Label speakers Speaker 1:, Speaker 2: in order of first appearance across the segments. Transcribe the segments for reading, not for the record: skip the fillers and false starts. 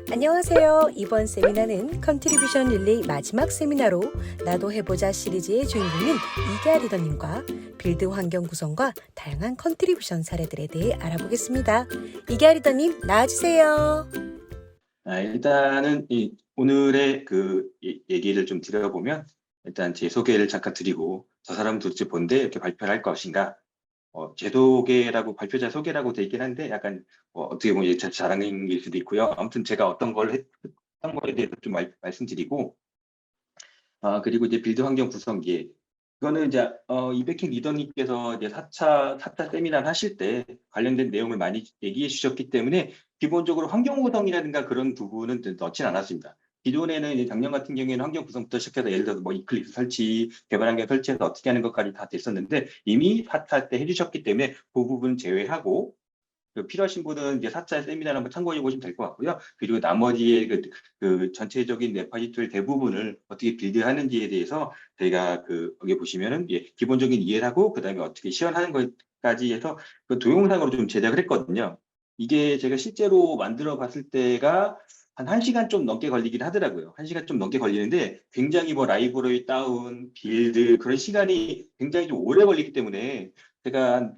Speaker 1: 안녕하세요. 이번 세미나는 컨트리뷰션 릴레이 마지막 세미나로 나도 해보자 시리즈의 주인공인 이계아 리더님과 빌드 환경 구성과 다양한 컨트리뷰션 사례들에 대해 알아보겠습니다. 이계아 리더님 나와주세요.
Speaker 2: 일단은 오늘의 얘기를 좀 드려보면 일단 제 소개를 잠깐 드리고 저 사람 도대체 뭔데 이렇게 발표를 할 것인가. 제 소개라고 발표자 소개라고 돼 있긴 한데 약간 어떻게 보면 제 자랑일 수도 있고요. 아무튼 제가 어떤 거에 대해서 좀 말씀드리고 그리고 이제 빌드 환경 구성기 이거는 이제 이백희 리더님께서 이제 4차 세미나를 하실 때 관련된 내용을 많이 얘기해 주셨기 때문에 기본적으로 환경 구성이라든가 그런 부분은 넣진 않았습니다. 기존에는 이제 작년 같은 경우에는 환경 구성부터 시작해서 예를 들어서 뭐 이클립스 설치, 개발 환경 설치해서 어떻게 하는 것까지 다 됐었는데 이미 4차 때 해주셨기 때문에 그 부분 제외하고 필요하신 분은 이제 4차 세미나를 한번 참고해 보시면 될 것 같고요. 그리고 나머지의 그 전체적인 랩파지툴 대부분을 어떻게 빌드하는지에 대해서 저희가 여기 보시면은 기본적인 이해를 하고 그다음에 어떻게 시연하는 것까지 해서 그 동영상으로 좀 제작을 했거든요. 이게 제가 실제로 만들어 봤을 때가 한 1시간 좀 넘게 걸리긴 하더라고요. 1시간 좀 넘게 걸리는데 굉장히 뭐 라이브러리 다운, 빌드 그런 시간이 굉장히 좀 오래 걸리기 때문에 제가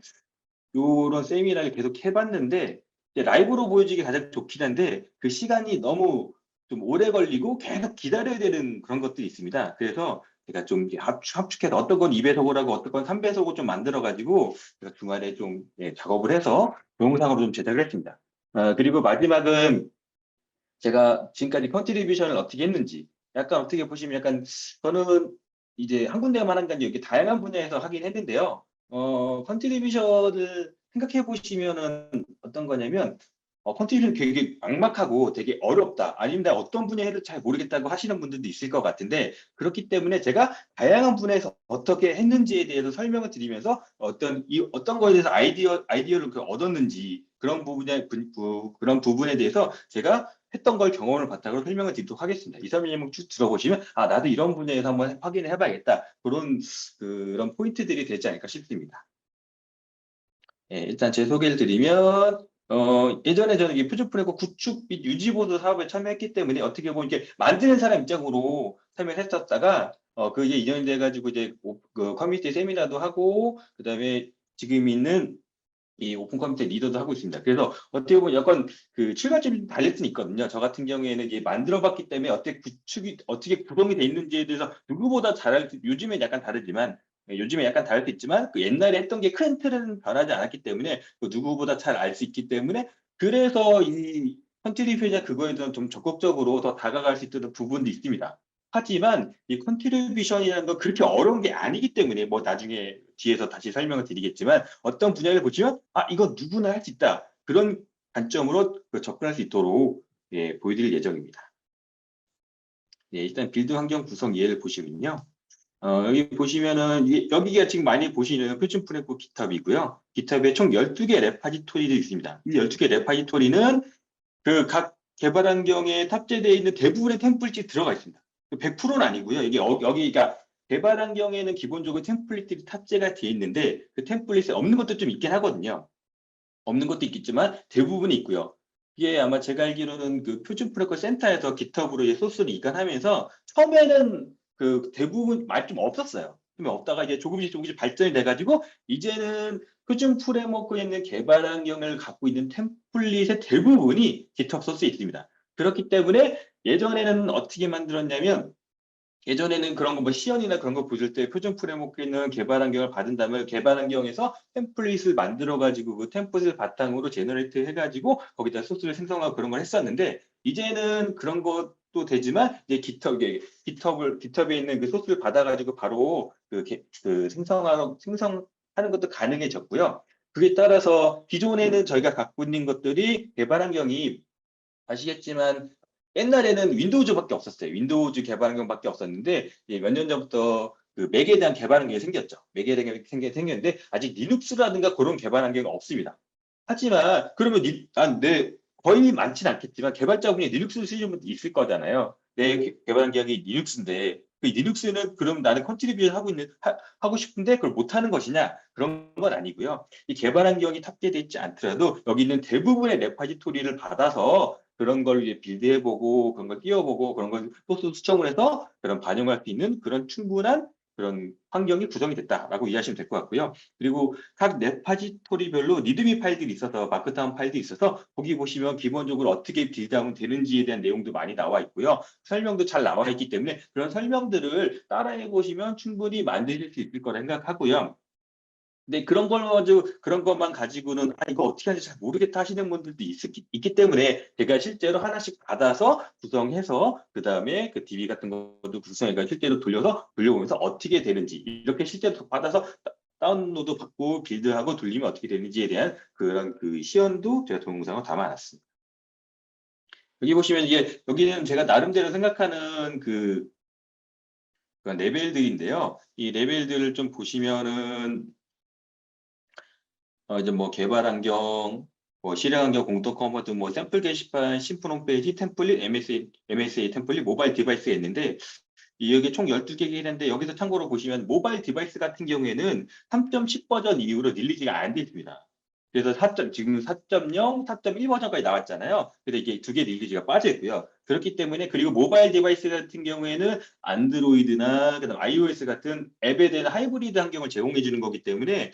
Speaker 2: 요런 세미나를 계속 해봤는데 이제 라이브로 보여주기 가장 좋긴 한데 그 시간이 너무 좀 오래 걸리고 계속 기다려야 되는 그런 것들이 있습니다. 그래서 제가 좀 이제 합축해서 어떤 건 2배속을 하고 어떤 건 3배속을 좀 만들어가지고 제가 중간에 좀 작업을 해서 동영상으로 좀 제작을 했습니다. 그리고 마지막은 제가 지금까지 컨트리뷰션을 어떻게 했는지 약간 어떻게 보시면 약간 저는 이제 한 군데만 한 게 아니라 이렇게 다양한 분야에서 하긴 했는데요. 컨트리뷰션을 생각해 보시면은 어떤 거냐면 컨트리뷰션 되게 막막하고 되게 어렵다. 아니면 나 어떤 분야 해도 잘 모르겠다고 하시는 분들도 있을 것 같은데 그렇기 때문에 제가 다양한 분야에서 어떻게 했는지에 대해서 설명을 드리면서 어떤 거에 대해서 아이디어를 얻었는지 그런 그런 부분에 대해서 제가 했던 걸 경험을 바탕으로 설명을 드리도록 하겠습니다. 2, 3일 쭉 들어보시면 나도 이런 분야에서 한번 확인을 해봐야겠다. 그런 포인트들이 되지 않을까 싶습니다. 일단 제 소개를 드리면 예전에 저는 이 퓨즈프레코 구축 및 유지보드 사업에 참여했기 때문에 어떻게 보면 이렇게 만드는 사람 입장으로 참여를 했었다가 그게 인연이 돼가지고 이제 그 커뮤니티 세미나도 하고 그다음에 지금 있는 이 오픈 컴퓨터 리더도 하고 있습니다. 그래서 어떻게 보면 약간 그 출발점이 달릴 수는 있거든요. 저 같은 경우에는 이제 만들어봤기 때문에 어떻게 구성이 돼 있는지에 대해서 누구보다 요즘엔 약간 다르지만 요즘에 약간 다를 수 있지만 그 옛날에 했던 게 큰 틀은 변하지 않았기 때문에 그 누구보다 잘 알 수 있기 때문에 그래서 이 컨트리뷰션 그거에 대해서 좀 적극적으로 더 다가갈 수 있는 부분도 있습니다. 하지만 이 컨트리뷰션이라는 건 그렇게 어려운 게 아니기 때문에 뭐 나중에 뒤에서 다시 설명을 드리겠지만 어떤 분야를 보시면 이거 누구나 할 수 있다. 그런 관점으로 접근할 수 있도록 보여드릴 예정입니다. 일단 빌드 환경 구성 예를 보시면요. 여기 보시면은 여기가 지금 많이 보시는 표준 프레임워크 GitHub이고요. GitHub에 총 12개 레파지토리도 있습니다. 이 12개 레파지토리는 그 각 개발 환경에 탑재되어 있는 대부분의 템플릿이 들어가 있습니다. 100%는 아니고요. 이게 여기가 개발 환경에는 기본적으로 템플릿이 탑재가 되어 있는데 그 템플릿에 없는 것도 좀 있긴 하거든요. 없는 것도 있겠지만 대부분이 있고요. 이게 아마 제가 알기로는 그 표준 프로토콜 센터에서 GitHub으로 소스를 이관하면서 처음에는 그 대부분 말 좀 없었어요. 좀 없다가 이제 조금씩 발전이 돼가지고 이제는 표준 프레임워크에 있는 개발 환경을 갖고 있는 템플릿의 대부분이 GitHub 소스에 있습니다. 그렇기 때문에 예전에는 어떻게 만들었냐면 예전에는 그런 거 뭐 시연이나 그런 거 보실 때 표준 프레임워크에 있는 개발 환경을 받은 다음에 개발 환경에서 템플릿을 만들어 가지고 그 템플릿을 바탕으로 제너레이트 해가지고 거기다 소스를 생성하고 그런 걸 했었는데 이제는 그런 것도 되지만 이제 GitHub에 있는 그 소스를 받아가지고 바로 생성하는 것도 가능해졌고요. 그에 따라서 기존에는 저희가 갖고 있는 것들이 개발 환경이 아시겠지만 옛날에는 윈도우즈밖에 없었어요. 윈도우즈 개발 환경밖에 없었는데 몇 년 전부터 그 맥에 대한 개발 환경이 생겼죠. 맥에 대한 생겼는데 아직 리눅스라든가 그런 개발 환경이 없습니다. 하지만 그러면 거의 많지는 않겠지만 개발자분이 리눅스를 쓰시는 분도 있을 거잖아요. 내 개발 환경이 리눅스인데 그 리눅스는 그럼 나는 컨트리뷰션 하고 싶은데 그걸 못하는 것이냐? 그런 건 아니고요. 이 개발 환경이 탑재되어 있지 않더라도 여기 있는 대부분의 레파지토리를 받아서 그런 걸 이제 빌드해보고 그런 걸 띄워보고 그런 걸 소스 수정을 해서 그런 반영할 수 있는 그런 충분한 그런 환경이 구성이 됐다라고 이해하시면 될 것 같고요. 그리고 각 레파지토리별로 리드미 파일들이 있어서 마크다운 파일도 있어서 거기 보시면 기본적으로 어떻게 빌드하면 되는지에 대한 내용도 많이 나와 있고요. 설명도 잘 나와 있기 때문에 그런 설명들을 따라해 보시면 충분히 만드실 수 있을 거라 생각하고요. 근데 그런 것만 가지고는 이거 어떻게 하는지 잘 모르겠다 하시는 분들도 있기 때문에 제가 실제로 하나씩 받아서 구성해서 그다음에 그 DB 같은 것도 구성해서 실제로 돌려보면서 어떻게 되는지 이렇게 실제로 받아서 다운로드 받고 빌드하고 돌리면 어떻게 되는지에 대한 그런 그 시연도 제가 동영상을 담아놨습니다. 여기 보시면 여기는 제가 나름대로 생각하는 그 레벨들인데요. 이 레벨들을 좀 보시면은 이제 뭐 개발 환경, 뭐 실행 환경, 공통 커머드, 뭐 샘플 게시판, 심플 홈페이지, 템플릿, MSA 템플릿, 모바일 디바이스가 있는데 여기 총 12개가 있는데 여기서 참고로 보시면 모바일 디바이스 같은 경우에는 3.10 버전 이후로 릴리즈가 안 됐습니다. 그래서 지금 4.0, 4.1 버전까지 나왔잖아요. 근데 이게 두 개 릴리즈가 빠져 있고요. 그렇기 때문에 그리고 모바일 디바이스 같은 경우에는 안드로이드나 그다음 iOS 같은 앱에 대한 하이브리드 환경을 제공해 주는 거기 때문에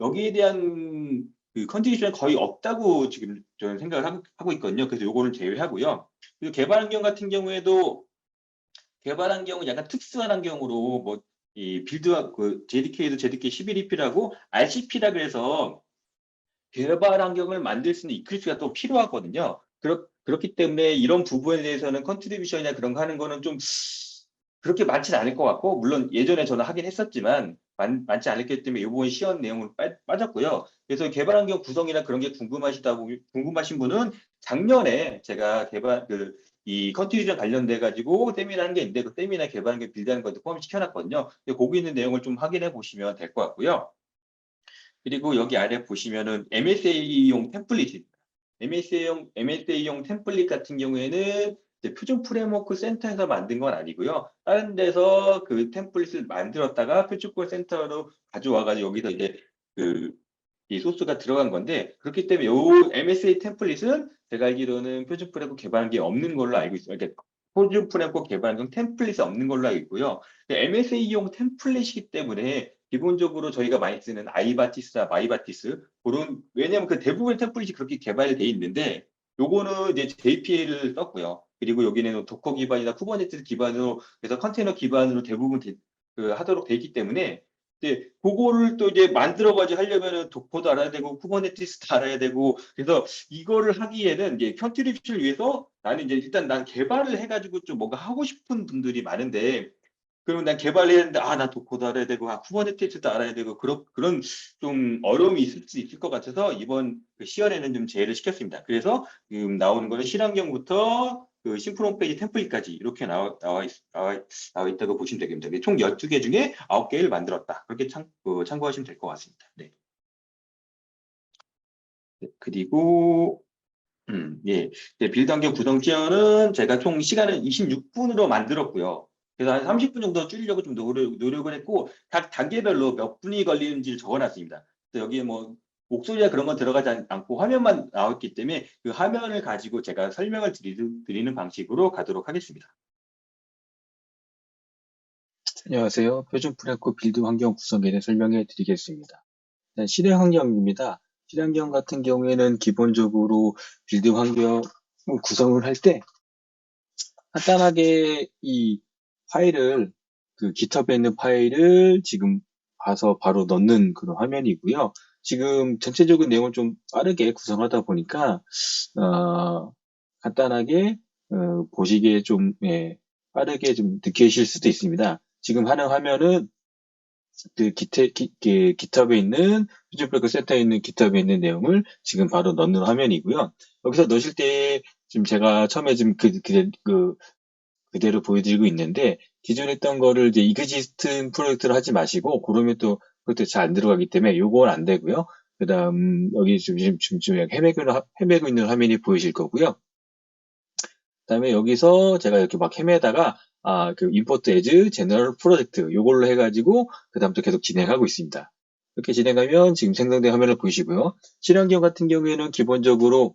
Speaker 2: 여기에 대한 그 컨디션이 거의 없다고 지금 저는 생각을 하고 있거든요. 그래서 요거는 제외하고요. 그리고 개발 환경 같은 경우에도 개발 환경은 약간 특수한 환경으로 뭐 이 빌드와 그 JDK도 JDK 11EP라고 RCP라 그래서 개발 환경을 만들 수 있는 이클립스가 또 필요하거든요. 그렇기 때문에 이런 부분에 대해서는 컨트리뷰션이나 그런 거 하는 거는 좀 그렇게 많지는 않을 것 같고, 물론 예전에 저는 하긴 했었지만 많지 않았기 때문에 이번 시연 내용으로 빠졌고요. 그래서 개발 환경 구성이나 그런 게 궁금하신 분은 작년에 제가 이 컨트리뷰션 관련돼 가지고 세미나 한 게 있는데 그 세미나 개발 환경 빌드하는 것도 포함시켜놨거든요. 거기 있는 내용을 좀 확인해 보시면 될 것 같고요. 그리고 여기 아래 보시면은 MSA용 템플릿입니다. MSA용 템플릿 같은 경우에는 이제 표준 프레임워크 센터에서 만든 건 아니고요. 다른 데서 그 템플릿을 만들었다가 표준 콜 센터로 가져와가지고 여기서 이제 그 이 소스가 들어간 건데 그렇기 때문에 요 MSA 템플릿은 제가 알기로는 표준 프레임워크 개발한 게 없는 걸로 알고 있어요. 그러니까 표준 프레임워크 개발한 템플릿이 없는 걸로 알고 있고요. MSA용 템플릿이기 때문에 기본적으로 저희가 많이 쓰는 아이바티스나 마이바티스 왜냐하면 그 대부분의 템플릿이 그렇게 개발돼 있는데 요거는 이제 JPA를 썼고요. 그리고 여기는 도커 기반이나 쿠버네티스 기반으로 그래서 컨테이너 기반으로 대부분 하도록 돼 있기 때문에 이제 그거를 또 이제 만들어가지고 하려면은 도커도 알아야 되고 쿠버네티스도 알아야 되고 그래서 이거를 하기에는 이제 컨트리뷰션을 위해서 나는 이제 일단 난 개발을 해가지고 좀 뭔가 하고 싶은 분들이 많은데 그러면 난 개발해야 되는데 나 도코도 알아야 되고 쿠버네티스도 알아야 되고 그런 좀 어려움이 있을 수 있을 것 같아서 이번 그 시연에는 좀 제외를 시켰습니다. 그래서 지금 나오는 거는 실환경부터 그 심플 홈페이지 템플릿까지 이렇게 나와 있다고 보시면 되겠습니다. 총 12개 중에 9개를 만들었다. 그렇게 참고하시면 될 것 같습니다. 네. 그리고 예. 빌드 환경 구성 시연은 제가 총 시간을 26분으로 만들었고요. 그래서 한 30분 정도 줄이려고 좀 노력을 했고, 각 단계별로 몇 분이 걸리는지를 적어놨습니다. 그래서 여기에 뭐, 목소리나 그런 건 들어가지 않고 화면만 나왔기 때문에 그 화면을 가지고 제가 설명을 드리는 방식으로 가도록 하겠습니다.
Speaker 3: 안녕하세요. 표준 프레임워크 빌드 환경 구성에 대해 설명해 드리겠습니다. 일단 실행 환경입니다. 실행 환경 같은 경우에는 기본적으로 빌드 환경 구성을 할 때 간단하게 이 파일을 그 GitHub에 있는 파일을 지금 봐서 바로 넣는 그런 화면이고요. 지금 전체적인 내용을 좀 빠르게 구성하다 보니까 간단하게 보시기에 좀 빠르게 좀 느끼실 수도 있습니다. 지금 하는 화면은 그 GitHub에 있는 표준 프레임워크 센터에 있는 GitHub에 있는 내용을 지금 바로 넣는 화면이고요. 여기서 넣으실 때 지금 제가 처음에 지금 그대로 보여드리고 있는데 기존에 했던 거를 이제 이그지스트 프로젝트를 하지 마시고 그러면 또 그것도 잘 안 들어가기 때문에 요건 안 되고요. 그 다음 여기 지금 헤매고 있는 화면이 보이실 거고요. 그 다음에 여기서 제가 이렇게 막 헤매다가 그 import as general project 요걸로 해가지고 그 다음부터 계속 진행하고 있습니다. 이렇게 진행하면 지금 생성된 화면을 보이시고요. 실행경 같은 경우에는 기본적으로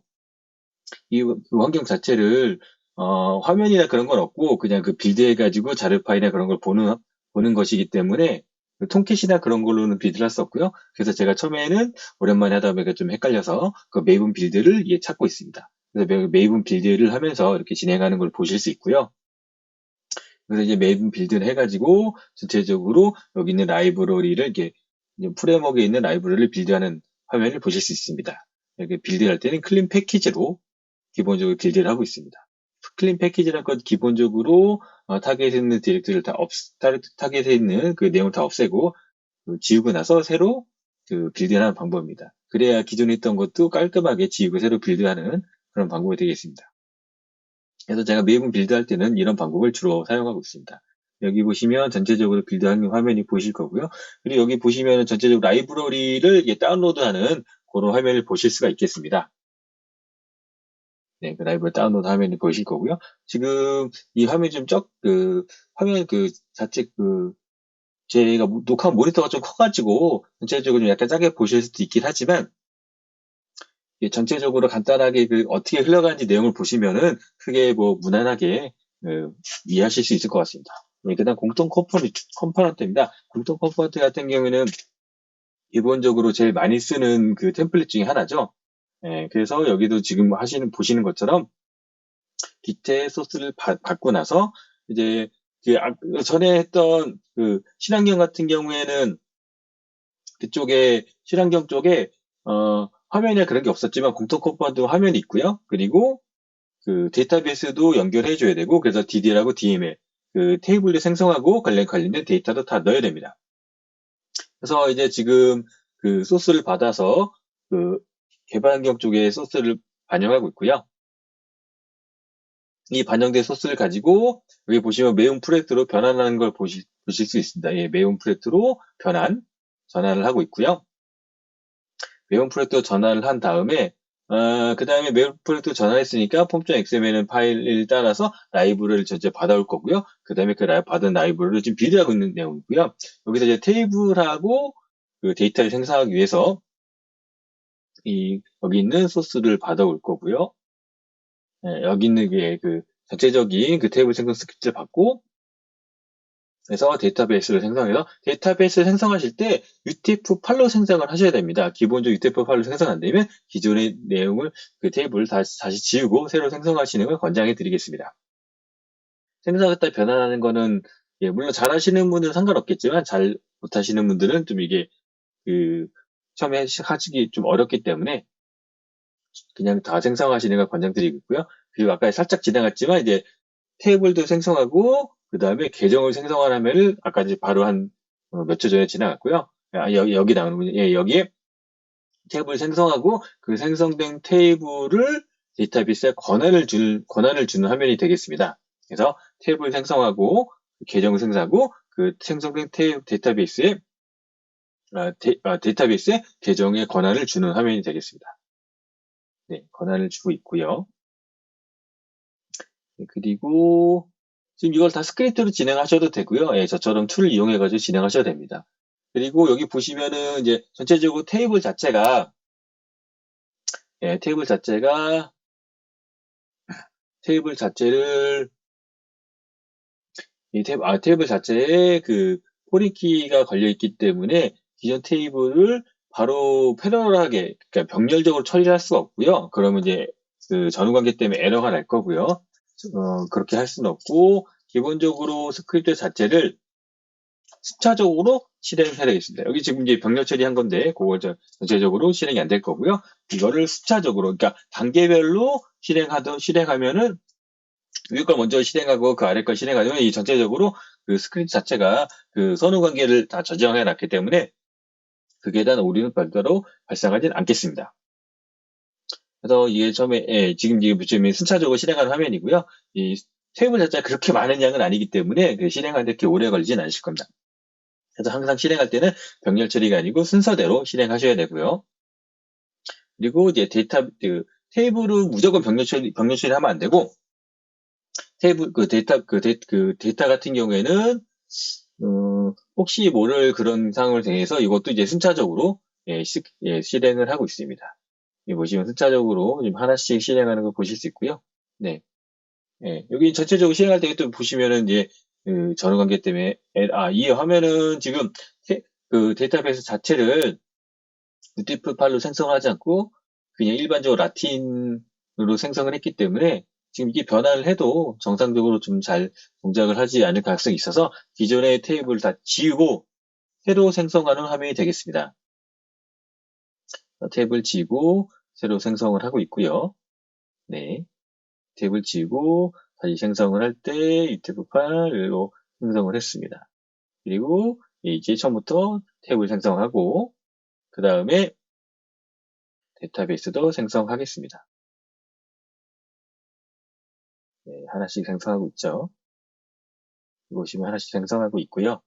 Speaker 3: 그 환경 자체를 화면이나 그런 건 없고 그냥 그 빌드해가지고 자료 파일이나 그런 걸 보는 것이기 때문에 그 통캣이나 그런 걸로는 빌드를 할 수 없고요. 그래서 제가 처음에는 오랜만에 하다 보니까 좀 헷갈려서 그 메이븐 빌드를 찾고 있습니다. 그래서 메이븐 빌드를 하면서 이렇게 진행하는 걸 보실 수 있고요. 그래서 이제 메이븐 빌드를 해가지고 전체적으로 여기 있는 라이브러리를 이제 프레임워크에 있는 라이브러리를 빌드하는 화면을 보실 수 있습니다. 이렇게 빌드할 때는 클린 패키지로 기본적으로 빌드를 하고 있습니다. 클린 패키지라는 건 기본적으로 타겟에 있는 디렉터리를 타겟에 있는 그 내용을 다 없애고 지우고 나서 새로 그 빌드하는 방법입니다. 그래야 기존에 있던 것도 깔끔하게 지우고 새로 빌드하는 그런 방법이 되겠습니다. 그래서 제가 메이븐 빌드할 때는 이런 방법을 주로 사용하고 있습니다. 여기 보시면 전체적으로 빌드하는 화면이 보실 거고요. 그리고 여기 보시면 전체적으로 라이브러리를 다운로드하는 그런 화면을 보실 수가 있겠습니다. 네, 그 라이브러리 다운로드 화면을 보실 거고요. 지금 이 화면이 화면 자체 제가 녹화 모니터가 좀 커가지고 전체적으로 좀 약간 작게 보실 수도 있긴 하지만 전체적으로 간단하게 어떻게 흘러가는지 내용을 보시면은 크게 무난하게 이해하실 수 있을 것 같습니다. 네, 그다음 공통 컴포넌트입니다. 공통 컴포넌트 같은 경우에는 기본적으로 제일 많이 쓰는 그 템플릿 중에 하나죠. 네, 그래서 여기도 지금 보시는 것처럼 기체 소스를 받고 나서 이제 전에 했던 그 친환경 같은 경우에는 그쪽에 친환경 쪽에 화면에 그런 게 없었지만 공통 컴포넌트 화면이 있고요. 그리고 그 데이터베이스도 연결해 줘야 되고 그래서 DDL하고 DML 그 테이블도 생성하고 관련된 데이터도 다 넣어야 됩니다. 그래서 이제 지금 그 소스를 받아서 그 개발 환경 쪽에 소스를 반영하고 있고요. 이 반영된 소스를 가지고 여기 보시면 매운 프로젝트로 변환하는 걸 보실 수 있습니다. 예, 매운 프로젝트로 전환을 하고 있고요. 매운 프로젝트로 전환을 한 다음에 그 다음에 매운 프로젝트로 전환했으니까 폼.xml 파일을 따라서 라이브러리를 전체 받아올 거고요. 그 다음에 받은 라이브러리를 지금 빌드하고 있는 내용이고요. 여기서 이제 테이블하고 그 데이터를 생성하기 위해서 여기 있는 소스를 받아올 거고요. 여기 있는 전체적인 그 테이블 생성 스크립트를 받고 그래서 데이터베이스를 생성해서 데이터베이스를 생성하실 때 UTF 파일로 생성을 하셔야 됩니다. 기본적으로 UTF 파일로 생성 안 되면 기존의 내용을 그 테이블을 다시 지우고 새로 생성하시는 걸 권장해 드리겠습니다. 생성했다 변환하는 거는 물론 잘하시는 분들은 상관없겠지만 잘 못하시는 분들은 좀 이게 처음에 하시기 좀 어렵기 때문에 그냥 다 생성하시는 걸 권장드리고 있고요. 그리고 아까 살짝 지나갔지만 이제 테이블도 생성하고 그 다음에 계정을 생성하는 화면을 아까 이제 바로 한 몇 초 전에 지나갔고요. 여기 나오는군요. 예, 여기에 테이블 생성하고 그 생성된 테이블을 데이터베이스에 권한을 주는 화면이 되겠습니다. 그래서 테이블 생성하고 계정을 생성하고 그 생성된 데이터베이스에 계정에 권한을 주는 화면이 되겠습니다. 네, 권한을 주고 있고요. 네, 그리고 지금 이걸 다 스크립트로 진행하셔도 되고요. 예, 저처럼 툴을 이용해가지고 진행하셔도 됩니다. 그리고 여기 보시면은 이제 전체적으로 테이블 자체가 테이블 자체를 테이블 자체에 그 포린키가 걸려 있기 때문에 기존 테이블을 바로 패러럴하게 그러니까 병렬적으로 처리할 수가 없고요. 그러면 이제 그 전후 관계 때문에 에러가 날 거고요. 그렇게 할 수는 없고 기본적으로 스크립트 자체를 숫자적으로 실행해야 되겠습니다. 여기 지금 이제 병렬 처리한 건데 그거 전체적으로 실행이 안 될 거고요. 이거를 숫자적으로 그러니까 단계별로 실행하면은 위에 걸 먼저 실행하고 그 아래 걸 실행하면 이 전체적으로 그 스크립트 자체가 그 선후 관계를 다 저장해 놨기 때문에 그에 대한 오류는 별도로 발생하진 않겠습니다. 그래서 이게 처음에 지금 보시면 순차적으로 실행하는 화면이고요. 이 테이블 자체가 그렇게 많은 양은 아니기 때문에 실행하는데 그렇게 오래 걸리진 않으실 겁니다. 그래서 항상 실행할 때는 병렬 처리가 아니고 순서대로 실행하셔야 되고요. 그리고 이제 테이블은 무조건 병렬 처리하면 안 되고 데이터 같은 경우에는 혹시 모를 그런 상황을 대해서 이것도 이제 순차적으로 실행을 하고 있습니다. 여기 보시면 숫자적으로 지금 하나씩 실행하는 걸 보실 수 있고요. 네. 예, 여기 전체적으로 실행할 때 또 보시면은 이제 그 전후 관계 때문에 이 화면은 지금 그 데이터베이스 자체를 UTF 파일로 생성을 하지 않고 그냥 일반적으로 라틴으로 생성을 했기 때문에 지금 이게 변화를 해도 정상적으로 좀 잘 동작을 하지 않을 가능성이 있어서 기존의 테이블을 다 지우고 새로 생성하는 화면이 되겠습니다. 탭을 지우고 새로 생성을 하고 있고요. 네. 탭을 지우고 다시 생성을 할 때 UTF 파일로 생성을 했습니다. 그리고 이제 처음부터 탭을 생성하고 그 다음에 데이터베이스도 생성하겠습니다. 네, 하나씩 생성하고 있죠. 보시면 하나씩 생성하고 있고요.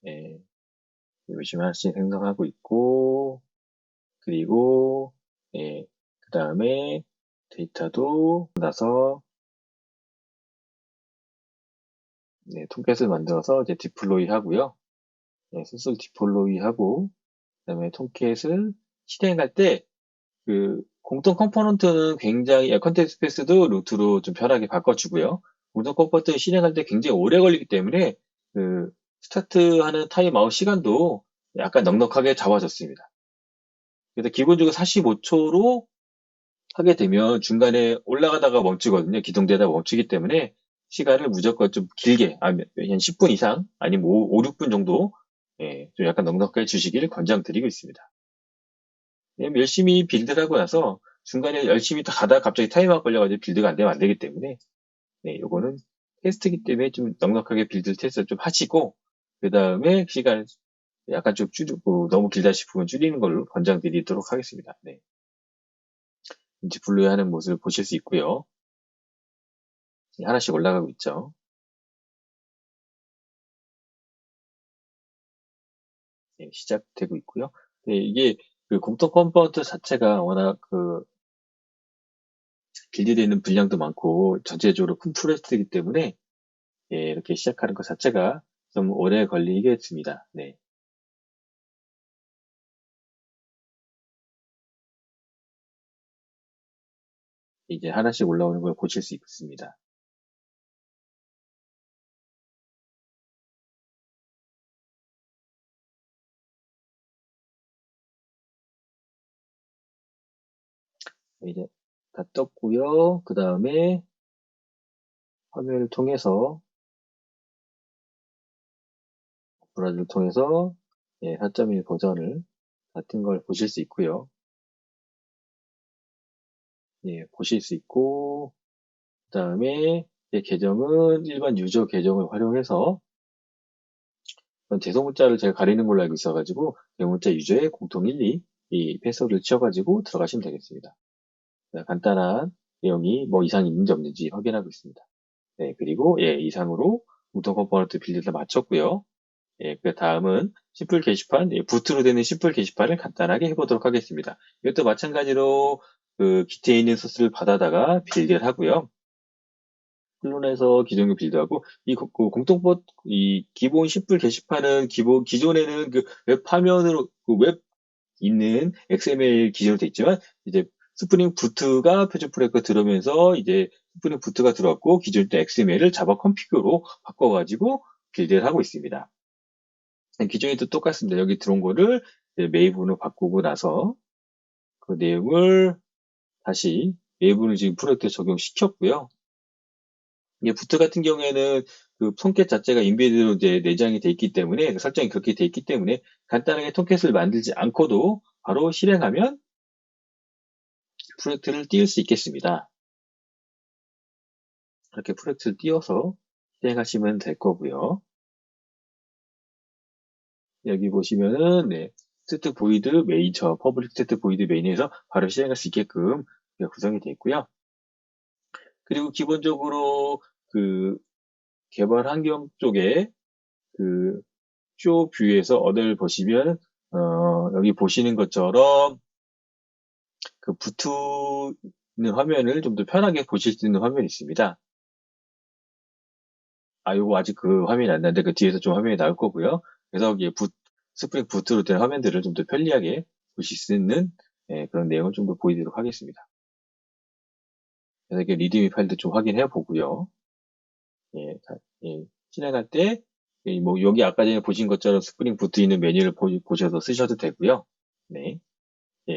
Speaker 3: 네, 보시면 하나씩 생성하고 있고 그리고 네, 그 다음에 데이터도 나서 네, 통캣을 만들어서 이제 디플로이 하고요. 네, 스스로 디플로이 하고 그다음에 통캣을 실행할 때 그 공통 컴포넌트는 굉장히 컨텍스트 스페이스도 루트로 좀 편하게 바꿔주고요. 공통 컴포넌트 실행할 때 굉장히 오래 걸리기 때문에 그 스타트하는 타임아웃 시간도 약간 넉넉하게 잡아줬습니다. 그래서 기본적으로 45초로 하게 되면 중간에 올라가다가 멈추거든요. 기동되다가 멈추기 때문에 시간을 무조건 좀 길게, 한 10분 이상, 아니면 5, 6분 정도, 예, 좀 약간 넉넉하게 주시기를 권장드리고 있습니다. 왜냐면 열심히 빌드를 하고 나서 중간에 열심히 가다가 갑자기 타임아웃 걸려가지고 빌드가 안 되면 안 되기 때문에, 네, 요거는 테스트이기 때문에 좀 넉넉하게 빌드 테스트를 좀 하시고, 그 다음에 시간을 약간 좀 줄이고, 너무 길다 싶으면 줄이는 걸로 권장드리도록 하겠습니다. 네. 디플로이 하는 모습을 보실 수 있고요. 하나씩 올라가고 있죠. 네, 시작되고 있고요. 네, 이게 그 공통 컴포넌트 자체가 워낙 그 빌드되는 분량도 많고 전체적으로 큰 프로젝트이기 때문에 예, 이렇게 시작하는 것 자체가 좀 오래 걸리겠습니다. 네. 이제 하나씩 올라오는 걸 보실 수 있습니다. 이제 다 떴고요. 그 다음에 화면을 통해서 브라우저를 통해서 예, 4.1 버전을 같은 걸 보실 수 있고요. 예, 보실 수 있고 그 다음에 계정은 일반 유저 계정을 활용해서 대소문자를 제가 가리는 걸로 알고 있어가지고 대문자 유저의 공통 1, 2 이 패스워드를 치워가지고 들어가시면 되겠습니다. 간단한 내용이 뭐 이상이 있는지 없는지 확인하고 있습니다. 네, 그리고 예, 이상으로 공통 컴포넌트 빌드를 마쳤고요. 예, 그 다음은 심플 게시판, 예, 부트로 되는 심플 게시판을 간단하게 해보도록 하겠습니다. 이것도 마찬가지로 그 기트에 있는 소스를 받아다가 빌드를 하고요. 클론에서 기존 빌드하고 이 기본 심플 게시판은 기존에는 그 웹 화면으로 그 웹 있는 XML 기준으로 돼 있지만 이제 스프링 부트가 표준 프레임워크 들어오면서 이제 스프링 부트가 들어왔고 기존 XML을 자바 컴피그로 바꿔가지고 빌드를 하고 있습니다. 기존에도 똑같습니다. 여기 들어온 거를 메이븐으로 바꾸고 나서 그 내용을 다시 메이븐을 지금 프로젝트에 적용시켰고요. 이게 부트 같은 경우에는 그 통캣 자체가 인베드로 이제 내장이 돼 있기 때문에 설정이 그렇게 돼 있기 때문에 간단하게 통캣을 만들지 않고도 바로 실행하면 프로젝트를 띄울 수 있겠습니다. 이렇게 프로젝트를 띄워서 실행하시면 될 거고요. 여기 보시면은 네, 스테트 보이드 메이저 퍼블릭 스테트 보이드 메인에서 바로 실행할 수 있게끔 구성이 되어 있고요. 그리고 기본적으로 그 개발 환경 쪽에 그 쇼 뷰에서 어딜 보시면 여기 보시는 것처럼 그 붙는 화면을 좀 더 편하게 보실 수 있는 화면이 있습니다. 요거 아직 그 화면이 안 나는데 그 뒤에서 좀 화면이 나올 거고요. 그래서 여기 스프링 부트로 된 화면들을 좀 더 편리하게 보실 수 있는 그런 내용을 좀 더 보이도록 하겠습니다. 그래서 이렇게 리드미 파일도 좀 확인해 보고요. 실행할 때, 뭐, 여기 아까 전에 보신 것처럼 스프링 부트 있는 메뉴를 보셔서 쓰셔도 되고요. 네.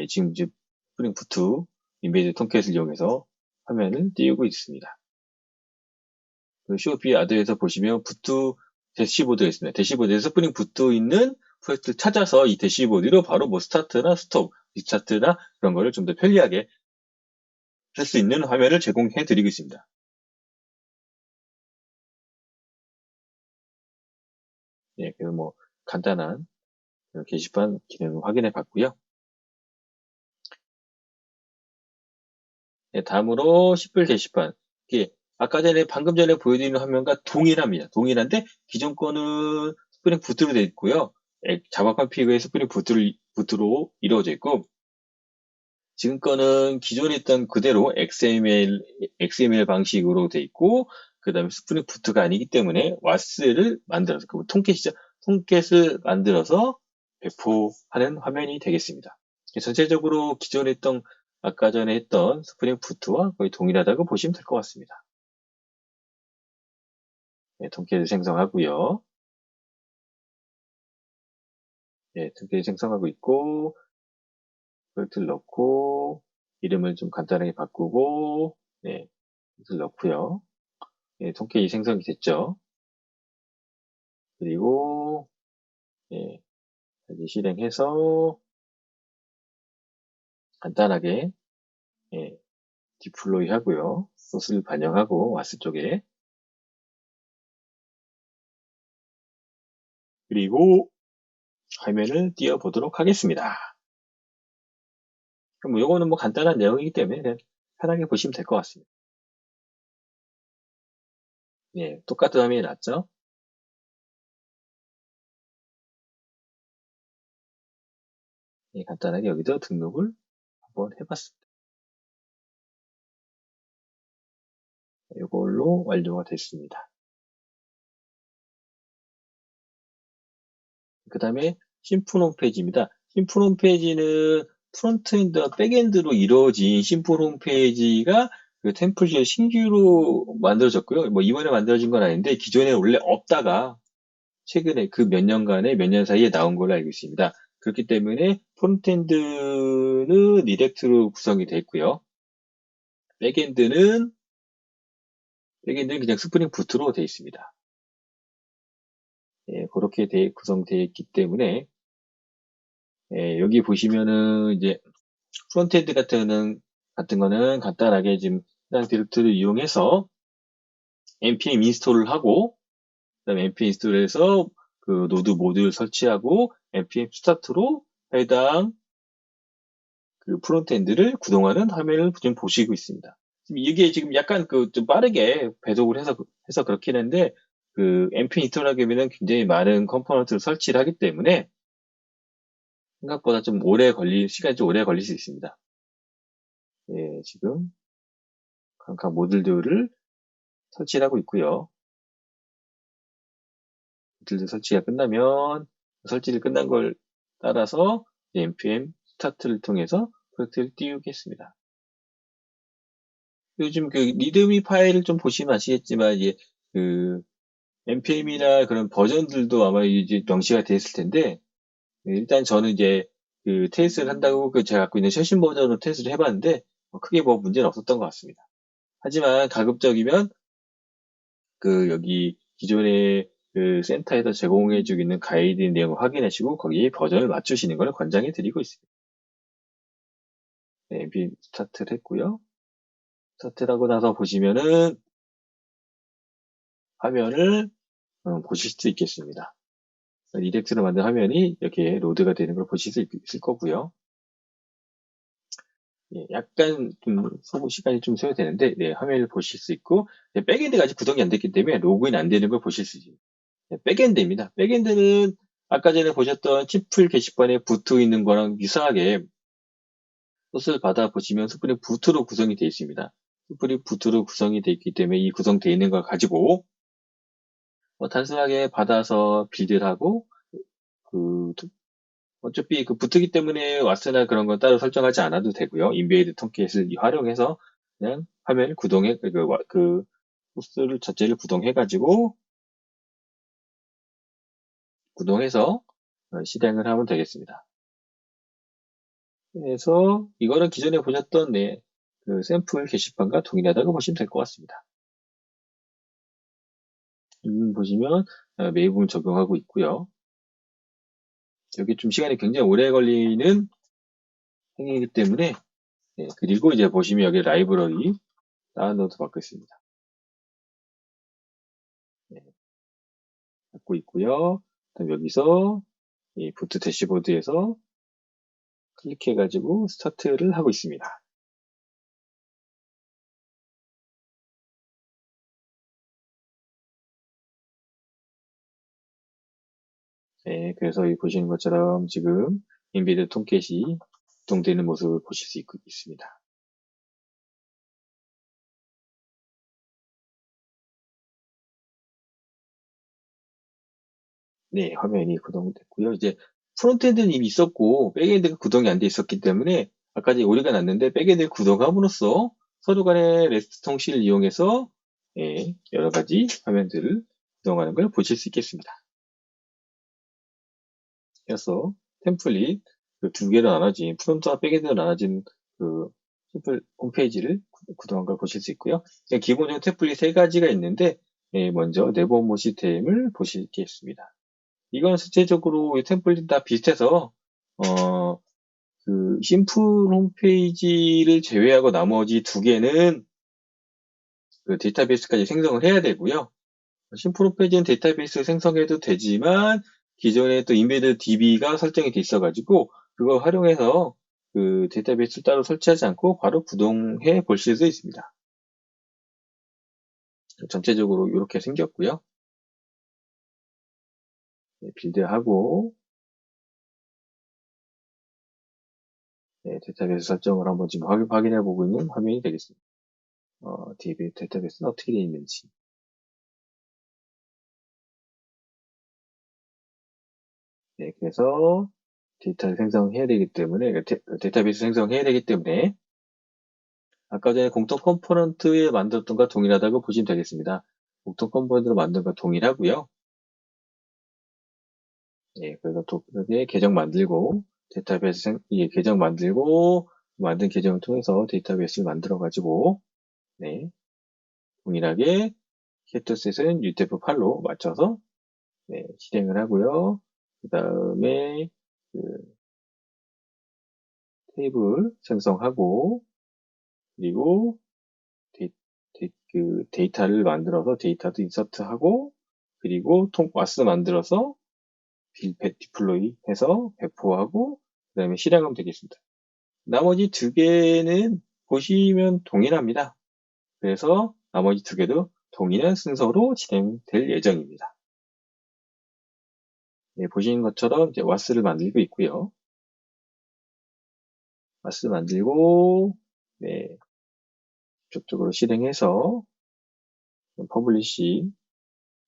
Speaker 3: 지금 이제 스프링 부트 인베이드 톰캣을 이용해서 화면을 띄우고 있습니다. 쇼피 아드에서 보시면 부트 대시보드가 있습니다. 대시보드에서 스프링 부트 있는 프로젝트를 찾아서 이 대시보드로 바로 뭐 스타트나 스톱, 리스타트나 그런 거를 좀 더 편리하게 할 수 있는 화면을 제공해 드리고 있습니다. 그래서 뭐 간단한 게시판 기능을 확인해 봤고요. 다음으로 10분 게시판. 이게 아까 전에 방금 전에 보여드리는 화면과 동일합니다. 동일한데 기존 거는 스프링 부트로 되어 있고요. 자바 컨피그의 스프링 부트로 이루어져 있고 지금 거는 기존에 있던 그대로 XML 방식으로 되어 있고 그 다음에 스프링 부트가 아니기 때문에 와스를 만들어서 그 통캣을 만들어서 배포하는 화면이 되겠습니다. 전체적으로 기존에 있던 아까 전에 했던 스프링 부트와 거의 동일하다고 보시면 될 것 같습니다. 통캣을 생성하고요. 통캣을 생성하고 있고 프로젝트를 넣고 이름을 좀 간단하게 바꾸고 이것을 넣고요. 통캣이 생성이 됐죠. 그리고 다시 실행해서 간단하게 디플로이 하고요. 소스를 반영하고 와스 쪽에 그리고 화면을 띄워보도록 하겠습니다. 그럼 이거는 뭐 간단한 내용이기 때문에 그냥 편하게 보시면 될 것 같습니다. 똑같은 화면이 났죠? 간단하게 여기도 등록을 한번 해봤습니다. 이걸로 완료가 됐습니다. 그 다음에 심플 홈페이지입니다. 심플 홈페이지는 프론트엔드와 백엔드로 이루어진 심플 홈페이지가 그 템플릿이 신규로 만들어졌고요. 뭐 이번에 만들어진 건 아닌데 기존에 원래 없다가 최근에 그 몇 년 사이에 나온 걸로 알고 있습니다. 그렇기 때문에 프론트엔드는 리렉트로 구성이 되어 있고요. 백엔드는 그냥 스프링 부트로 되어 있습니다. 그렇게 구성되어 있기 때문에 여기 보시면은 이제 프론트엔드 같은 거는 간단하게 지금 해당 디렉토리를 이용해서 npm 인스톨을 하고 그다음에 npm 인스톨해서 그 노드 모듈 설치하고 npm 스타트로 해당 그 프론트엔드를 구동하는 화면을 지금 보시고 있습니다. 이게 지금 약간 좀 빠르게 배속을 해서 그렇긴 한데 그 npm 인스톨하게 되면 굉장히 많은 컴포넌트를 설치를 하기 때문에 생각보다 시간이 좀 오래 걸릴 수 있습니다. 지금 각 모듈들을 설치를 하고 있고요. 모듈들 설치가 끝나면 설치를 끝난 걸 따라서 npm 스타트를 통해서 프로젝트를 띄우겠습니다. 요즘 그 리드미 파일을 좀 보시면 아시겠지만 이제 그 npm이나 그런 버전들도 아마 이제 명시가 됐을 텐데 일단 저는 이제 그 테스트를 한다고 제가 갖고 있는 최신 버전으로 테스트를 해봤는데 크게 뭐 문제는 없었던 것 같습니다. 하지만 가급적이면 그 여기 기존에 그 센터에서 제공해주고 있는 가이드 내용을 확인하시고 거기에 버전을 맞추시는 것을 권장해 드리고 있습니다. npm 스타트를 했고요. 스타트를 하고 나서 보시면은 화면을 보실 수 있겠습니다. 리렉트로 만든 화면이 이렇게 로드가 되는 걸 보실 수 있을 거고요. 약간 좀 시간이 좀 소요되는데 화면을 보실 수 있고 백엔드가 아직 구성이 안 됐기 때문에 로그인 안 되는 걸 보실 수 있습니다. 백엔드입니다. 백엔드는 아까 전에 보셨던 심플 게시판에 붙어 있는 거랑 유사하게 소스를 받아 보시면 스프링 부트로 구성이 되어 있습니다. 스프링 부트로 구성이 되어 있기 때문에 이 구성되어 있는 걸 가지고 단순하게 받아서 빌드를 하고 어차피 붙기 때문에 왓스나 그런 건 따로 설정하지 않아도 되고요. 인베이드 톰캣을 활용해서 그냥 화면을 소스를 자체를 구동해가지고 구동해서 실행을 하면 되겠습니다. 그래서 이거는 기존에 보셨던 샘플 게시판과 동일하다고 보시면 될 것 같습니다. 보시면 메이블을 적용하고 있고요. 여기 좀 시간이 굉장히 오래 걸리는 행위이기 때문에 그리고 이제 보시면 여기 라이브러리 다운로드 받고 있습니다. 받고 있고요. 그다음 여기서 이 부트 대시보드에서 클릭해가지고 스타트를 하고 있습니다. 네, 그래서 이 보시는 것처럼 지금 인베이드 톰캣이 구동되는 모습을 보실 수 있습니다. 네, 화면이 구동됐고요. 이제 프론트엔드는 이미 있었고 백엔드가 구동이 안 돼 있었기 때문에 아까 이제 오류가 났는데 백엔드를 구동함으로써 서로 간의 REST 통신을 이용해서 여러 가지 화면들을 구동하는 걸 보실 수 있겠습니다. 그래서 템플릿 두 개로 나눠진 프론트와 백엔드로 나눠진 템플 홈페이지를 구동한 걸 보실 수 있고요. 기본적으로 템플릿 세 가지가 있는데 먼저 내부 업무 시스템을 보시겠습니다. 이건 실제적으로 이 템플릿 다 비슷해서 심플 홈페이지를 제외하고 나머지 두 개는 데이터베이스까지 생성을 해야 되고요. 심플 홈페이지는 데이터베이스 생성해도 되지만 기존에 또 인베드 DB가 설정이 돼 있어가지고 그거 활용해서 데이터베이스를 따로 설치하지 않고 바로 구동해 볼 수도 있습니다. 전체적으로 이렇게 생겼고요. 빌드하고 데이터베이스 설정을 한번 지금 확인해 보고 있는 화면이 되겠습니다. DB 데이터베이스는 어떻게 되어 있는지. 그래서 데이터를 생성해야 되기 때문에 데이터베이스 생성해야 되기 때문에 아까 전에 공통 컴포넌트에 만들었던 것과 동일하다고 보시면 되겠습니다. 공통 컴포넌트로 만든 것 동일하고요. 그래서 계정 만들고 데이터베이스 계정 만들고 만든 계정을 통해서 데이터베이스를 만들어 가지고 동일하게 캡터셋은 UTF-8로 맞춰서 실행을 하고요. 그 다음에 테이블 생성하고 그리고 데이터를 만들어서 데이터도 인서트하고 그리고 왓스 만들어서 디플로이 해서 배포하고 그 다음에 실행하면 되겠습니다. 나머지 두 개는 보시면 동일합니다. 그래서 나머지 두 개도 동일한 순서로 진행될 예정입니다. 보시는 것처럼 이제 왓스를 만들고 있고요. 왓스 만들고 이쪽으로 실행해서 퍼블리시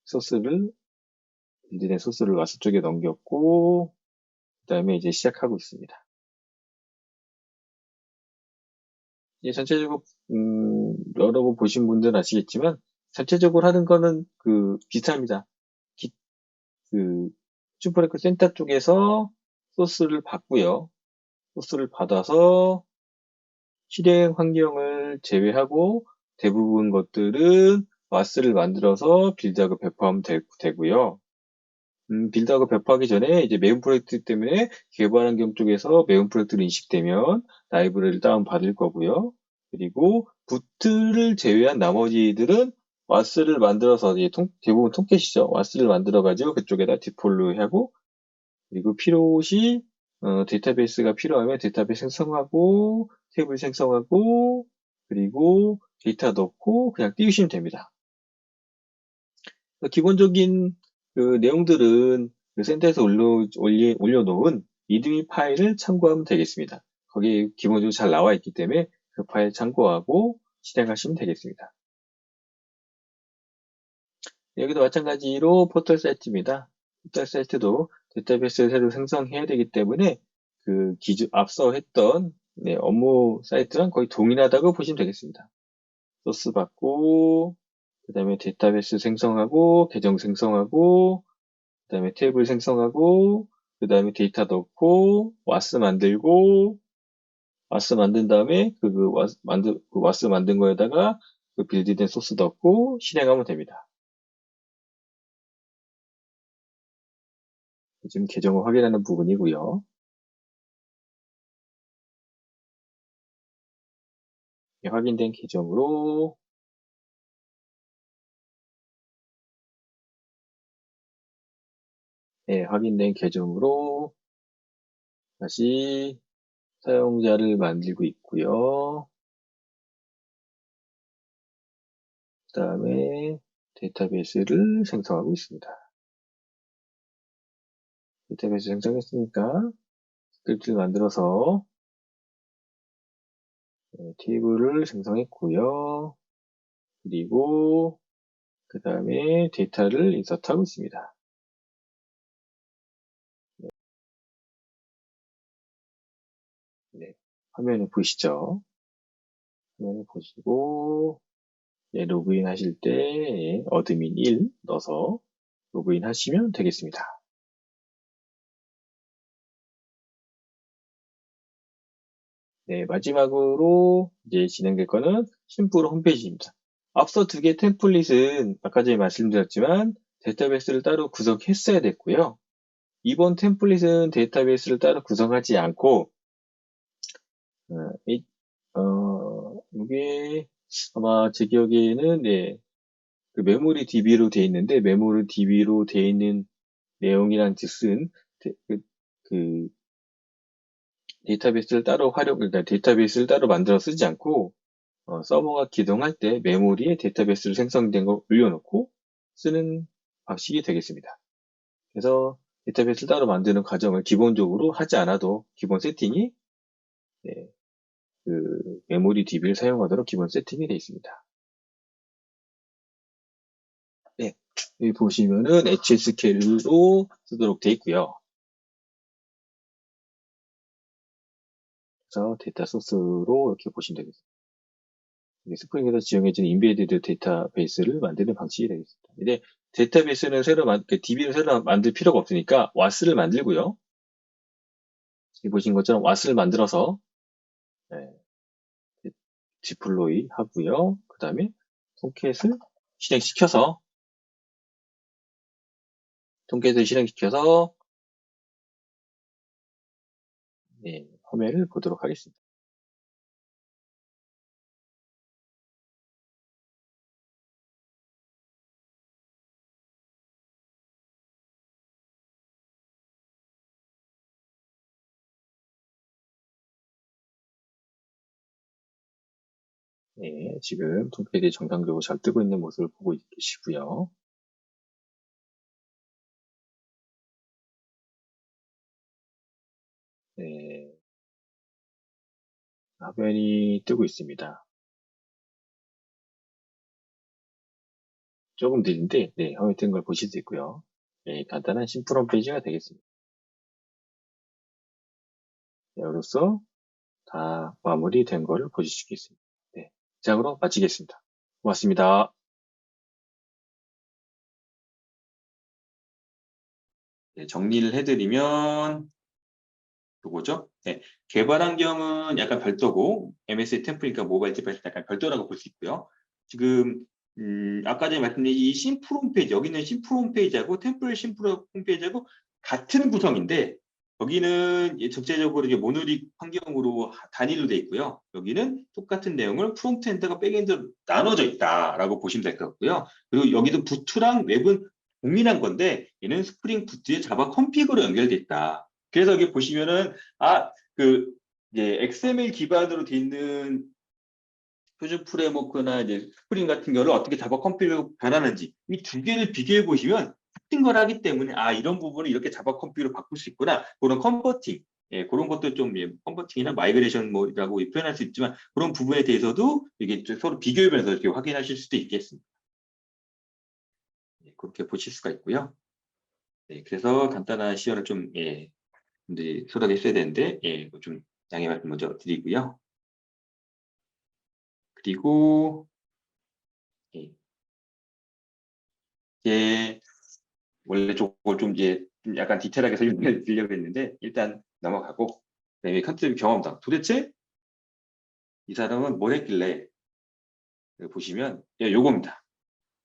Speaker 3: 소스를 빌드된 소스를 왓스 쪽에 넘겼고 그 다음에 이제 시작하고 있습니다. 전체적으로 여러 번 보신 분들은 아시겠지만 전체적으로 하는 거는 비슷합니다. 슈퍼레크 센터 쪽에서 소스를 받고요. 소스를 받아서 실행 환경을 제외하고 대부분 것들은 왓스를 만들어서 빌드하고 배포하면 되고요. 빌드하고 배포하기 전에 이제 메인 프로젝트 때문에 개발 환경 쪽에서 메인 프로젝트로 인식되면 라이브러리를 다운받을 거고요. 그리고 부트를 제외한 나머지들은 왓스를 만들어서 대부분 톰캣이죠. 왓스를 만들어가지고 그쪽에다 디플로이하고 그리고 필요시 데이터베이스가 필요하면 데이터베이스 생성하고 테이블 생성하고 그리고 데이터 넣고 그냥 띄우시면 됩니다. 기본적인 내용들은 센터에서 올려놓은 리드미 파일을 참고하면 되겠습니다. 거기에 기본적으로 잘 나와 있기 때문에 그 파일 참고하고 실행하시면 되겠습니다. 여기도 마찬가지로 포털 사이트입니다. 포털 사이트도 데이터베이스를 새로 생성해야 되기 때문에 그 앞서 했던 업무 사이트랑 거의 동일하다고 보시면 되겠습니다. 소스 받고, 그 다음에 데이터베이스 생성하고, 계정 생성하고, 그 다음에 테이블 생성하고, 그 다음에 데이터 넣고, 와스 만들고, 와스 만든 다음에 와스 만든 거에다가 그 빌드된 소스 넣고 실행하면 됩니다. 지금 계정을 확인하는 부분이고요. 확인된 계정으로 확인된 계정으로 다시 사용자를 만들고 있고요. 그 다음에 데이터베이스를 생성하고 있습니다. 데이터베이스 생성했으니까 스크립트를 만들어서 테이블을 생성했고요. 그리고 그 다음에 데이터를 인서트하고 있습니다. 화면을 보시죠. 화면을 보시고 로그인 하실 때 어드민 1 넣어서 로그인 하시면 되겠습니다. 마지막으로 이제 진행될 거는 심플 홈페이지입니다. 앞서 두 개 템플릿은 아까 전에 말씀드렸지만 데이터베이스를 따로 구성했어야 됐고요. 이번 템플릿은 데이터베이스를 따로 구성하지 않고 이게 아마 제 기억에는 그 메모리 DB로 되어 있는데 메모리 DB로 되어 있는 내용이란 뜻은 그 데이터베이스를 따로 그러니까 데이터베이스를 따로 만들어 쓰지 않고 서버가 기동할 때 메모리에 데이터베이스를 생성된 걸 올려놓고 쓰는 방식이 되겠습니다. 그래서 데이터베이스를 따로 만드는 과정을 기본적으로 하지 않아도 기본 세팅이 그 메모리 DB를 사용하도록 기본 세팅이 되어 있습니다. 여기 보시면은 HSQL로 쓰도록 되어 있고요. 그래서 데이터 소스로 이렇게 보시면 되겠습니다. 스프링에서 지정해진 인베디드 데이터베이스를 만드는 방식이 되겠습니다. 근데 데이터베이스는 DB를 새로 만들 필요가 없으니까 와스를 만들고요. 여기 보신 것처럼 와스를 만들어서 디플로이 하고요. 그 다음에 통캣을 실행시켜서 화면을 보도록 하겠습니다. 지금 통캣이 정상적으로 잘 뜨고 있는 모습을 보고 계시고요. 화면이 뜨고 있습니다. 조금 느린데, 화면이 뜬 걸 보실 수 있고요. 간단한 심플 홈페이지가 되겠습니다. 여기서 다 마무리된 거를 보실 수 있겠습니다. 이상으로 마치겠습니다. 고맙습니다.
Speaker 2: 정리를 해드리면 요거죠. 개발 환경은 약간 별도고 MSA 템플릿과 모바일 디바이스 약간 별도라고 볼 수 있고요. 지금 아까 전에 말씀드린 이 심플 홈페이지, 여기는 심플 홈페이지하고 템플릿 심플 홈페이지하고 같은 구성인데 여기는 전체적으로 이제 모노릭 환경으로 단일로 돼 있고요. 여기는 똑같은 내용을 프론트엔드가 백엔드로 나눠져 있다라고 보시면 될 것 같고요. 그리고 여기도 부트랑 웹은 동일한 건데 얘는 스프링 부트에 자바 컴픽으로 연결돼 있다. 그래서 여기 보시면은 이제 XML 기반으로 돼 있는 표준 프레임워크나 이제 스프링 같은 경우를 어떻게 자바 컴픽으로 변하는지 이 두 개를 비교해 보시면 같은 걸 하기 때문에 이런 부분을 이렇게 자바 컴픽으로 바꿀 수 있구나. 그런 컨버팅, 그런 것도 좀 컨버팅이나 마이그레이션 뭐라고 표현할 수 있지만 그런 부분에 대해서도 이게 서로 비교해보면서 이렇게 확인하실 수도 있겠습니다. 그렇게 보실 수가 있고요. 네, 그래서 간단한 시연을 좀, 예, 이제 소개했어야 되는데, 예, 이거 좀 양해 말씀 먼저 드리고요. 그리고, 예, 이제, 원래 저걸 좀 이제, 좀 약간 디테일하게 설명을 드리려고 했는데, 일단 넘어가고, 그다음에 컨트롤 경험담. 도대체 이 사람은 뭘 했길래, 보시면, 예, 요겁니다.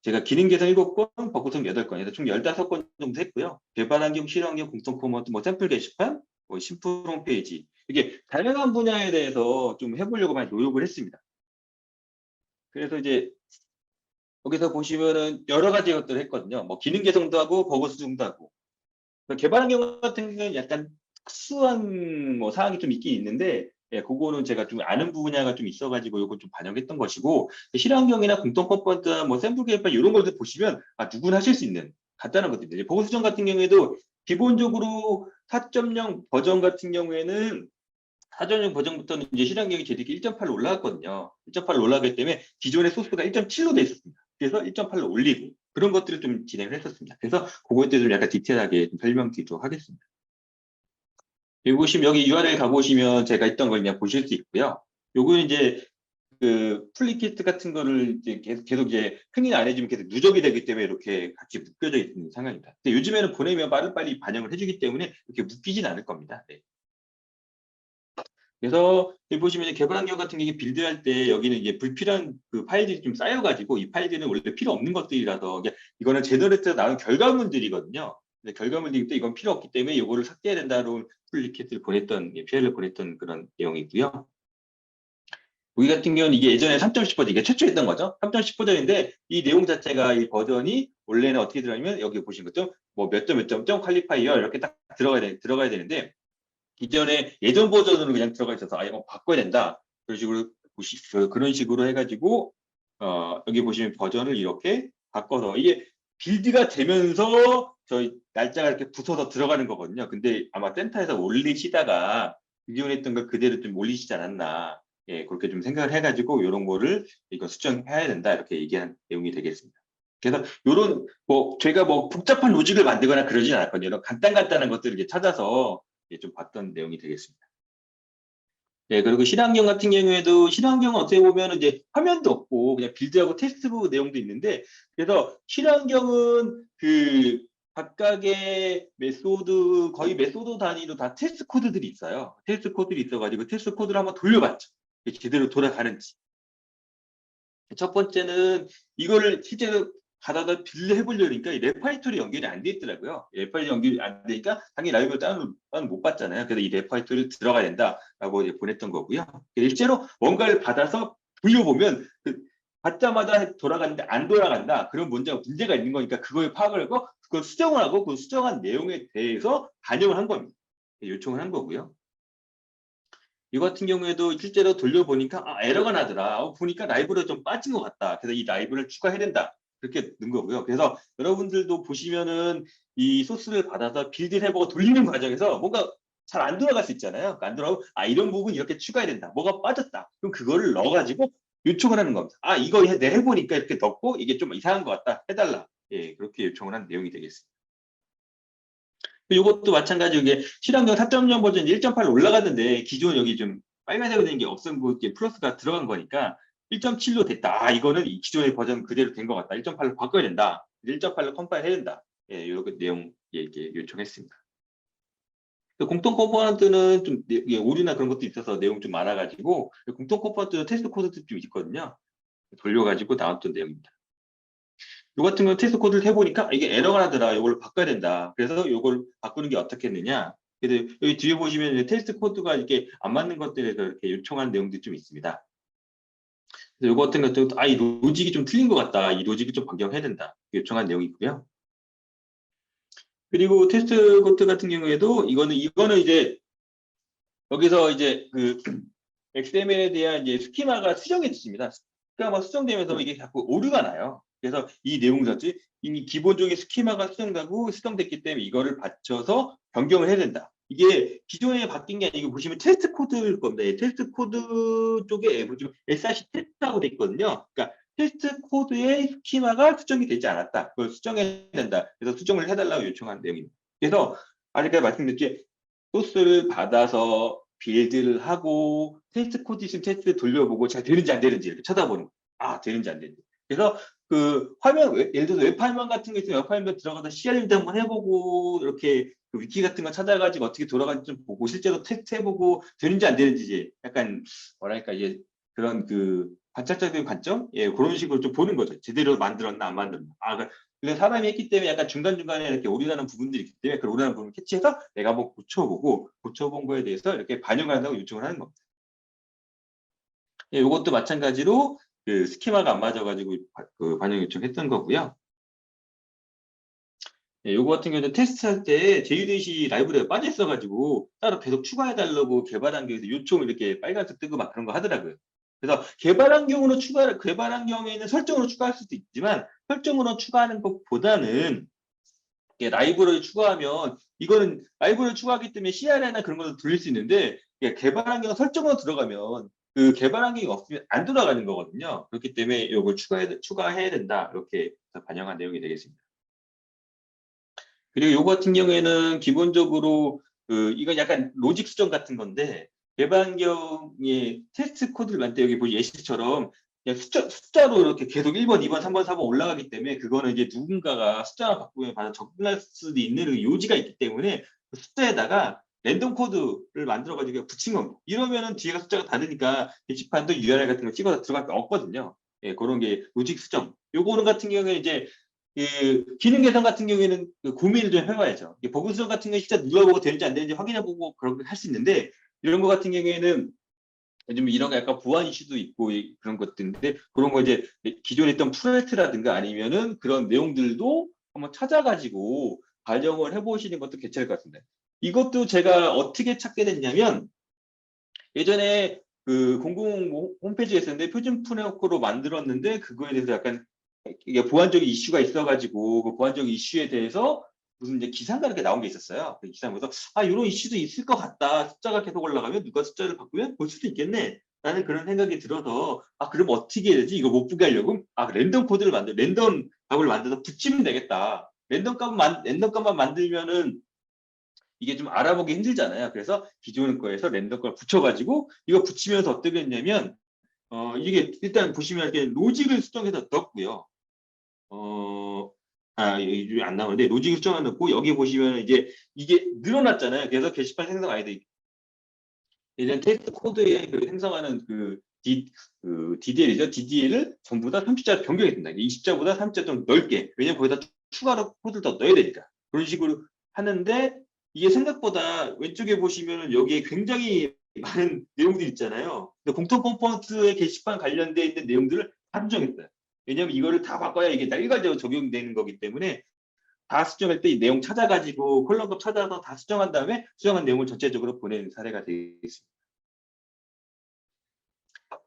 Speaker 2: 제가 기능 개선 7건, 버그성 8건, 그래서 총 15건 정도 했고요. 개발 환경, 실험 환경, 공통 코먼트, 뭐 샘플 게시판, 뭐 심플 홈페이지. 이게 다양한 분야에 대해서 좀 해보려고 많이 노력을 했습니다. 그래서 이제 여기서 보시면은 여러 가지 것들을 했거든요. 뭐 기능 개선도 하고, 버그 수정도 하고. 개발 환경 같은 경우는 약간 특수한 뭐 사항이 좀 있긴 있는데, 예, 그거는 제가 좀 아는 분야가 좀 있어가지고 요건 좀 반영했던 것이고, 실환경이나 공통 컴포넌트나 뭐 샘플 개발 이런 것들 보시면 누구나 하실 수 있는 간단한 것들입니다. 보고 수정 같은 경우에도 기본적으로 4.0 버전 같은 경우에는 4.0 버전부터는 이제 실행력이 JDK 1.8로 올라갔거든요. 1.8로 올라가기 때문에 기존의 소스가 1.7로 돼 있었습니다. 그래서 1.8로 올리고 그런 것들을 좀 진행을 했었습니다. 그래서 그거에 대해서 좀 약간 디테일하게 좀 설명드리도록 하겠습니다. 여기 보시면 여기 URL 가보시면 제가 있던 걸 그냥 보실 수 있고요. 요거는 이제 그 플리키트 같은 거를 이제 계속 이제 승인 안 해주면 계속 누적이 되기 때문에 이렇게 같이 묶여져 있는 상황입니다. 근데 요즘에는 보내면 빨리빨리 반영을 해주기 때문에 이렇게 묶이진 않을 겁니다. 네. 그래서 여기 보시면 개발 환경 같은 게 빌드할 때 여기는 이제 불필요한 그 파일들이 좀 쌓여가지고 이 파일들은 원래 필요 없는 것들이라서 이거는 제너레이터에서 나온 결과물들이거든요. 근데 결과물들이 때 이건 필요 없기 때문에 이거를 삭제해야 된다로 풀리킷을 보냈던 PL을 보냈던 그런 내용이고요. 여기 같은 경우는 이게 예전에 3.10 버전, 이게 최초였던 거죠. 3.10 버전인데 이 내용 자체가 이 버전이 원래는 어떻게 들어가냐면 여기 보시는 것처럼 뭐 몇 점 몇 점 퀄리파이어 이렇게 딱 들어가야 되는데 기존에 예전 버전으로 그냥 들어가 있어서 이거 바꿔야 된다. 그런 식으로 그런 식으로 해가지고 여기 보시면 버전을 이렇게 바꿔서 이게 빌드가 되면서 저희 날짜가 이렇게 붙어서 들어가는 거거든요. 근데 아마 센터에서 올리시다가 기존에 했던 걸 그대로 좀 올리시지 않았나. 예, 그렇게 좀 생각을 해가지고 이런 거를 이거 수정해야 된다 이렇게 얘기한 내용이 되겠습니다. 그래서 이런 뭐 저희가 뭐 복잡한 로직을 만들거나 그러진 않았거든요. 이런 간단한 것들을 이렇게 찾아서 좀 봤던 내용이 되겠습니다. 네, 그리고 실환경 같은 경우에도 실환경은 어떻게 보면 이제 화면도 없고 그냥 빌드하고 테스트북 내용도 있는데 그래서 실환경은 그 각각의 메소드 거의 메소드 단위로 다 테스트 코드들이 있어요. 테스트 코드들이 있어가지고 테스트 코드를 한번 돌려봤죠. 제대로 돌아가는지. 첫 번째는 이거를 실제로 받아다 빌드 해보려니까 이 레파이토리 연결이 안 돼 있더라고요. 레파이토리 연결이 안 되니까 당연히 라이브를 다운 못 받잖아요. 그래서 이 레파이토리를 들어가야 된다라고 보냈던 거고요. 실제로 뭔가를 받아서 돌려보면 받자마자 돌아가는데 안 돌아간다. 그런 문제가 있는 거니까 그걸 파악을 하고 그걸 수정을 하고 그 수정한 내용에 대해서 반영을 한 겁니다. 요청을 한 거고요. 이 같은 경우에도 실제로 돌려보니까 에러가 나더라. 보니까 라이브를 좀 빠진 것 같다. 그래서 이 라이브를 추가해야 된다. 그렇게 넣은 거고요. 그래서 여러분들도 보시면은 이 소스를 받아서 빌드를 해보고 돌리는 과정에서 뭔가 잘 안 돌아갈 수 있잖아요. 안 돌아가고 이런 부분 이렇게 추가해야 된다. 뭐가 빠졌다. 그럼 그거를 넣어가지고 요청을 하는 겁니다. 이거 내 해보니까 이렇게 넣고 이게 좀 이상한 것 같다. 해달라. 예, 그렇게 요청을 한 내용이 되겠습니다. 이것도 마찬가지로 이게 실행력 4.0 버전 1.8로 올라갔는데 기존 여기 좀 빨간색으로 된 게 없은 게 플러스가 들어간 거니까 1.7로 됐다. 이거는 이 기존의 버전 그대로 된 것 같다. 1.8로 바꿔야 된다. 1.8로 컴파일 해야 된다. 예, 이렇게 내용 이렇게 요청했습니다. 공통 컴포넌트는 좀 오류나 그런 것도 있어서 내용 좀 많아가지고 공통 컴포넌트 테스트 코드도 좀 있거든요. 돌려가지고 나왔던 내용입니다. 요 같은 경우 테스트 코드를 해보니까 이게 에러가 나더라. 이걸 바꿔야 된다. 그래서 이걸 바꾸는 게 어떻게 했느냐. 그래서 여기 뒤에 보시면 테스트 코드가 이렇게 안 맞는 것들에서 이렇게 요청한 내용들이 좀 있습니다. 그래서 이거 같은 것도 이 로직이 좀 틀린 것 같다. 이 로직이 좀 변경해야 된다. 요청한 내용이 있고요. 그리고 테스트 코드 같은 경우에도 이거는 이제 여기서 이제 그 XML에 대한 이제 스키마가 수정해졌습니다. 스키마가 수정되면서 이게 자꾸 오류가 나요. 그래서 이 내용 자체 이미 기본적인 스키마가 수정됐기 때문에 이거를 받쳐서 변경을 해야 된다. 이게 기존에 바뀐 게 아니고 보시면 테스트 코드일 겁니다. 테스트 코드 쪽에 보시면 SRC 테스트라고 돼 있거든요. 그러니까 테스트 코드의 스키마가 수정이 되지 않았다. 그걸 수정해야 된다. 그래서 수정을 해달라고 요청한 내용입니다. 그래서 아까 말씀드렸지, 소스를 받아서 빌드를 하고 테스트 코드 있으면 테스트를 돌려보고 잘 되는지 안 되는지 이렇게 쳐다보는 거예요. 아, 되는지 안 되는지. 그래서 그 화면, 예를 들어서 웹화면 같은 거 있으면 웹화면 들어가서 CR도 한번 해보고 이렇게 그 위키 같은 거 찾아가지고 어떻게 돌아가는지 좀 보고 실제로 테스트 해보고 되는지 안 되는지 이제 약간 뭐랄까 이제 그런 그 관찰적인 관점? 예, 그런 식으로 좀 보는 거죠. 제대로 만들었나 안 만들었나. 그래서 사람이 했기 때문에 약간 중간중간에 이렇게 오류나는 부분들이 있기 때문에 그 오류나는 부분을 캐치해서 내가 한번 고쳐보고 고쳐본 거에 대해서 이렇게 반영을 한다고 요청을 하는 겁니다. 예, 이것도 마찬가지로 그 스키마가 안 맞아가지고 그 반영 요청했던 거고요. 예, 요거 같은 경우는 테스트할 때 JUnit이 라이브러리가 빠져 있어가지고 따로 계속 추가해달라고 개발 환경에서 요청 이렇게 빨간색 뜨고 막 그런 거 하더라고요. 그래서 개발한 경우에는 설정으로 추가할 수도 있지만 설정으로 추가하는 것보다는 이게 라이브러리 추가하면 이거는 라이브러리 추가하기 때문에 CR이나 그런 것도 돌릴 수 있는데 개발 환경 설정으로 들어가면 그 개발 환경이 없으면 안 돌아가는 거거든요. 그렇기 때문에 이걸 추가해야 된다. 이렇게 반영한 내용이 되겠습니다. 그리고 요거 같은 경우에는 기본적으로 이건 약간 로직 수정 같은 건데 개발 환경에 테스트 코드를 만들 때 여기 보시 예시처럼 그냥 숫자로 이렇게 계속 1번, 2번, 3번, 4번 올라가기 때문에 그거는 이제 누군가가 숫자를 바꾸면 바로 적응할 수도 있는 그 요지가 있기 때문에 그 숫자에다가 랜덤 코드를 만들어가지고 붙인 겁니다. 이러면은 뒤에가 숫자가 다르니까 게시판도 URL 같은 거 찍어서 들어갈 게 없거든요. 예, 그런 게 로직 수정. 요거는 같은 경우에 이제 그 기능 개선 같은 경우에는 그 고민을 좀 해봐야죠. 버그 수정 같은 경우에 진짜 눌러보고 되는지 안 되는지 확인해보고 그렇게 할 수 있는데 이런 거 같은 경우에는 요즘 이런 거 약간 보안 이슈도 있고 그런 것들인데 그런 거 이제 기존에 있던 프로젝트라든가 아니면은 그런 내용들도 한번 찾아가지고 반영을 해보시는 것도 괜찮을 것 같습니다. 이것도 제가 어떻게 찾게 됐냐면 예전에 그 공공 홈페이지가 있었는데 표준 프레임워크로 만들었는데 그거에 대해서 약간 이게 보안적인 이슈가 있어가지고 그 보안적인 이슈에 대해서 무슨 이제 기사가 이렇게 나온 게 있었어요. 그 기사 보면서 이런 이슈도 있을 것 같다. 숫자가 계속 올라가면 누가 숫자를 바꾸면 볼 수도 있겠네. 라는 그런 생각이 들어서 그럼 어떻게 해야 되지? 이거 못 보게 하려고 랜덤 코드를 랜덤 값을 만들어서 붙이면 되겠다. 랜덤 값만 만들면은 이게 좀 알아보기 힘들잖아요. 그래서 기존 거에서 랜덤 걸 붙여가지고 이거 붙이면서 어떻게 했냐면 이게 일단 보시면 이렇게 로직을 수정해서 넣었고요. 이게 안 나오는데 로직을 수정해 넣고 여기 보시면 이제 이게 늘어났잖아요. 그래서 게시판 생성 아이디 예전 테스트 코드에 그 생성하는 DDL이죠. DDL을 전부 다 30자 변경했습니다. 20자보다 30자 좀 넓게. 왜냐면 거기다 추가로 코드를 더 넣어야 되니까. 그런 식으로 하는데 이게 생각보다 왼쪽에 보시면 여기에 굉장히 많은 내용들이 있잖아요. 공통 컴포넌트의 게시판 관련되어 있는 내용들을 다 수정했어요. 왜냐하면 이거를 다 바꿔야 이게 다 일괄적으로 적용되는 거기 때문에 다 수정할 때 이 내용 찾아가지고 컬럼값 찾아서 다 수정한 다음에 수정한 내용을 전체적으로 보내는 사례가 되겠습니다.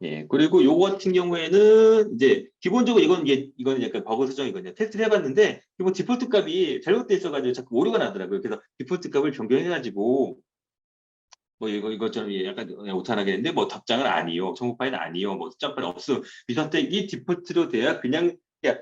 Speaker 2: 예, 그리고 요거 같은 경우에는 이제 기본적으로 이거는 약간 버그 수정이거든요. 테스트를 해봤는데 기본 디폴트 값이 잘못돼 있어가지고 자꾸 오류가 나더라고요. 그래서 디폴트 값을 변경해가지고 뭐 이것처럼 약간 오타나게 했는데 뭐 답장은 아니요, 정보 파일은 아니요, 뭐 숫자 파일 없음, 미선택이 디폴트로 돼야 그냥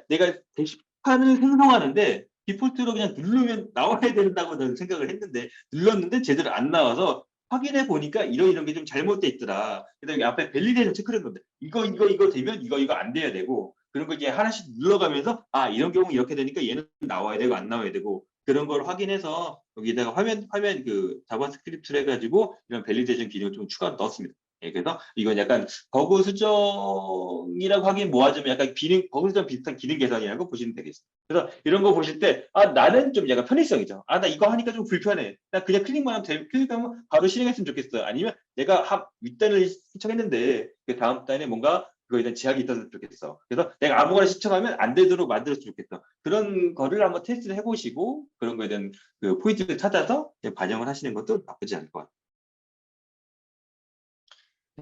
Speaker 2: 내가 게시판을 생성하는데 디폴트로 그냥 누르면 나와야 된다고 저는 생각을 했는데 눌렀는데 제대로 안 나와서 확인해 보니까 이런 게 좀 잘못돼 있더라. 그다음에 앞에 밸리데이션 체크를 건데 이거 되면 이거 안 돼야 되고 그런 거 이제 하나씩 눌러가면서 이런 경우 이렇게 되니까 얘는 나와야 되고 안 나와야 되고 그런 걸 확인해서 여기다가 화면 그 자바스크립트를 해가지고 이런 밸리데이션 기능을 좀 추가로 넣었습니다. 예, 그래서 이건 약간 버그 수정이라고 하긴 뭐하자면 약간 버그 수정 비슷한 기능 개선이라고 보시면 되겠습니다. 그래서 이런 거 보실 때 나는 좀 약간 편의성이죠. 나 이거 하니까 좀 불편해. 나 그냥 클릭만 하면 클릭하면 바로 실행했으면 좋겠어요. 아니면 내가 윗단을 신청했는데 그 다음 단에 뭔가 그거에 대한 제약이 있었으면 좋겠어. 그래서 내가 아무거나 신청하면 안 되도록 만들었으면 좋겠어. 그런 거를 한번 테스트를 해보시고 그런 거에 대한 그 포인트를 찾아서 반영을 하시는 것도 나쁘지 않을 것 같아요.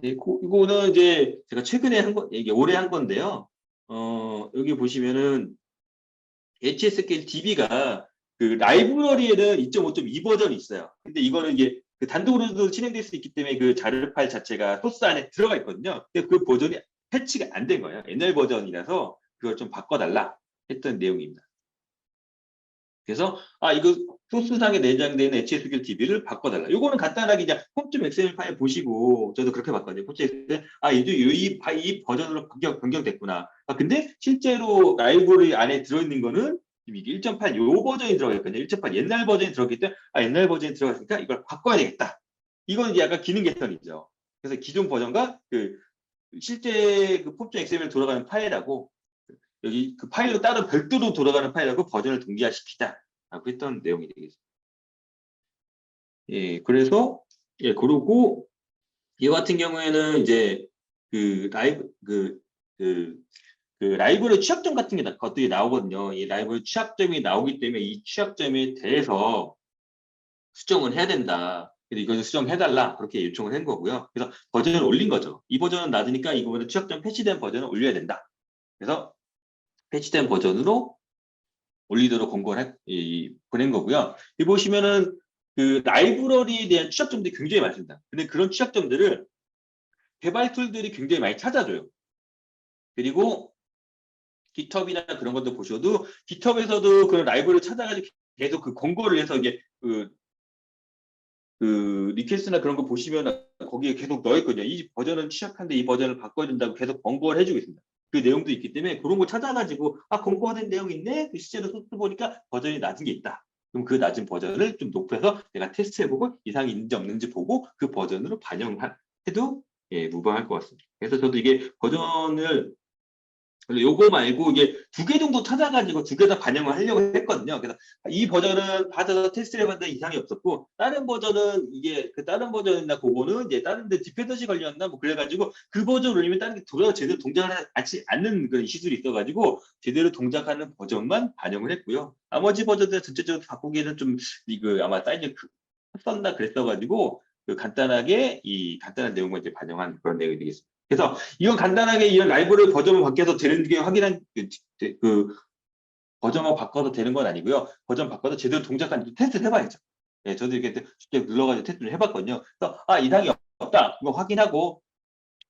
Speaker 2: 이거는 이제 제가 최근에 이게 올해 한 건데요. 여기 보시면은 HSQL DB가 그 라이브러리에는 2.5.2 버전이 있어요. 근데 이거는 이게 그 단독으로도 진행될 수 있기 때문에 그 자료 파일 자체가 소스 안에 들어가 있거든요. 근데 그 버전이 패치가 안 된 거예요. 옛날 버전이라서 그걸 좀 바꿔달라 했던 내용입니다. 그래서 이거 소스상에 내장되는 HSQLDB를 바꿔달라. 요거는 간단하게 이제 폼.xml 파일 보시고 저도 그렇게 봤거든요. 폼.xml 이제 이 버전으로 변경됐구나. 근데 실제로 라이브러리 안에 들어있는 거는 이게 1.8 요 버전이 들어가 있거든요. 1.8 옛날 버전이 들어갔기 때문에 옛날 버전이 들어갔으니까 이걸 바꿔야 되겠다. 이건 이제 약간 기능 개선이죠. 그래서 기존 버전과 그 실제 그 폼.xml 돌아가는 파일하고 여기 그 파일로 따로 별도로 돌아가는 파일하고 버전을 동기화시키자라고 했던 내용이 되겠습니다. 예, 그래서 그러고 이 같은 경우에는 이제 그 라이브 그 라이브러리 취약점 같은 게 것들이 나오거든요. 이 라이브러리 취약점이 나오기 때문에 이 취약점에 대해서 수정을 해야 된다. 그래서 이것을 수정해달라 그렇게 요청을 한 거고요. 그래서 버전을 올린 거죠. 이 버전은 낮으니까 이거보다 취약점 패치된 버전을 올려야 된다. 그래서 패치된 버전으로 올리도록 권고를 보낸 거고요. 여기 보시면은 그 라이브러리에 대한 취약점들이 굉장히 많습니다. 근데 그런 취약점들을 개발 툴들이 굉장히 많이 찾아줘요. 그리고 GitHub이나 그런 것도 보셔도 GitHub에서도 그런 라이브러리를 찾아가지고 계속 그 권고를 해서 이게 그 리퀘스트나 그런 거 보시면 거기에 계속 넣어있거든요. 이 버전은 취약한데 이 버전을 바꿔야 된다고 계속 권고를 해주고 있습니다. 그 내용도 있기 때문에 그런 거 찾아가지고 권고된 내용이 있네? 실제로 소스 보니까 버전이 낮은 게 있다. 그럼 그 낮은 버전을 좀 높여서 내가 테스트해보고 이상이 있는지 없는지 보고 그 버전으로 반영해도 무방할 것 같습니다. 그래서 저도 이게 버전을 요거 말고 이게 2개 정도 찾아가지고 2개 다 반영을 하려고 했거든요. 그래서 이 버전은 받아서 테스트를 해봤는데 이상이 없었고, 다른 버전은 이게 그 다른 버전이나 그거는 이제 다른 데 디펜던시 걸렸나 뭐 그래가지고 그 버전 올리면 다른 게 돌아가 제대로 동작을 하지 않는 그런 이슈들이 있어가지고 제대로 동작하는 버전만 반영을 했고요. 나머지 버전들 전체적으로 바꾸기에는 좀 이거 아마 사이즈 컸었나 그랬어가지고 그 간단하게 이 간단한 내용만 이제 반영한 그런 내용이 되겠습니다. 그래서 이건 간단하게 이런 라이브러리 버전을 바뀌어서 되는 게 확인한 그 버전만 바꿔도 되는 건 아니고요. 버전 바꿔도 제대로 동작하는지 테스트를 해봐야죠. 예, 저도 이렇게 직접 눌러가지고 테스트를 해봤거든요. 그래서 이상이 없다. 이거 확인하고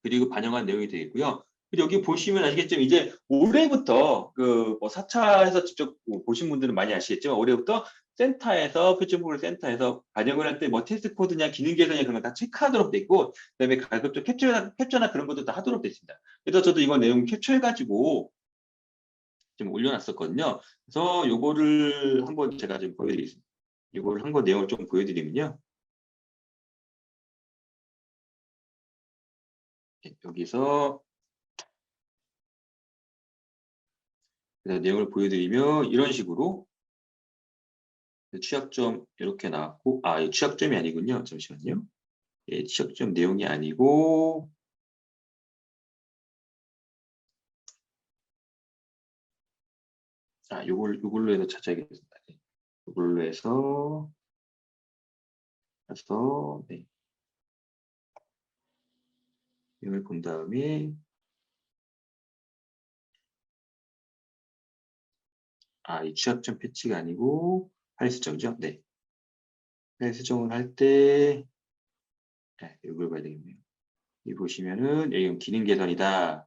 Speaker 2: 그리고 반영한 내용이 되겠고요. 그리고 여기 보시면 아시겠지만 이제 올해부터 그뭐 4차에서 직접 보신 분들은 많이 아시겠지만 올해부터 센터에서 표준프로그램 센터에서 반영을 할 때 뭐 테스트 코드냐 기능 개선이냐 그런 거 다 체크하도록 돼 있고 그다음에 가급적 캡처나 그런 것도 다 하도록 돼 있습니다. 그래서 저도 이거 내용 캡처해가지고 좀 올려놨었거든요. 그래서 요거를 한번 제가 좀 보여드리겠습니다. 요거를 한번 내용을 좀 보여드리면요. 여기서 내용을 보여드리면 이런 식으로 취약점 이렇게 나왔고 이 취약점이 아니군요. 잠시만요. 예, 취약점 내용이 아니고 요걸로 해서 찾아야겠습니다. 요걸로 해서 네. 내용을 본 다음에 이 취약점 패치가 아니고 파일 수정이죠. 네. 파일 수정을 할 때 이걸 봐야 되겠네요. 여기 보시면은 여기 기능 개선이다.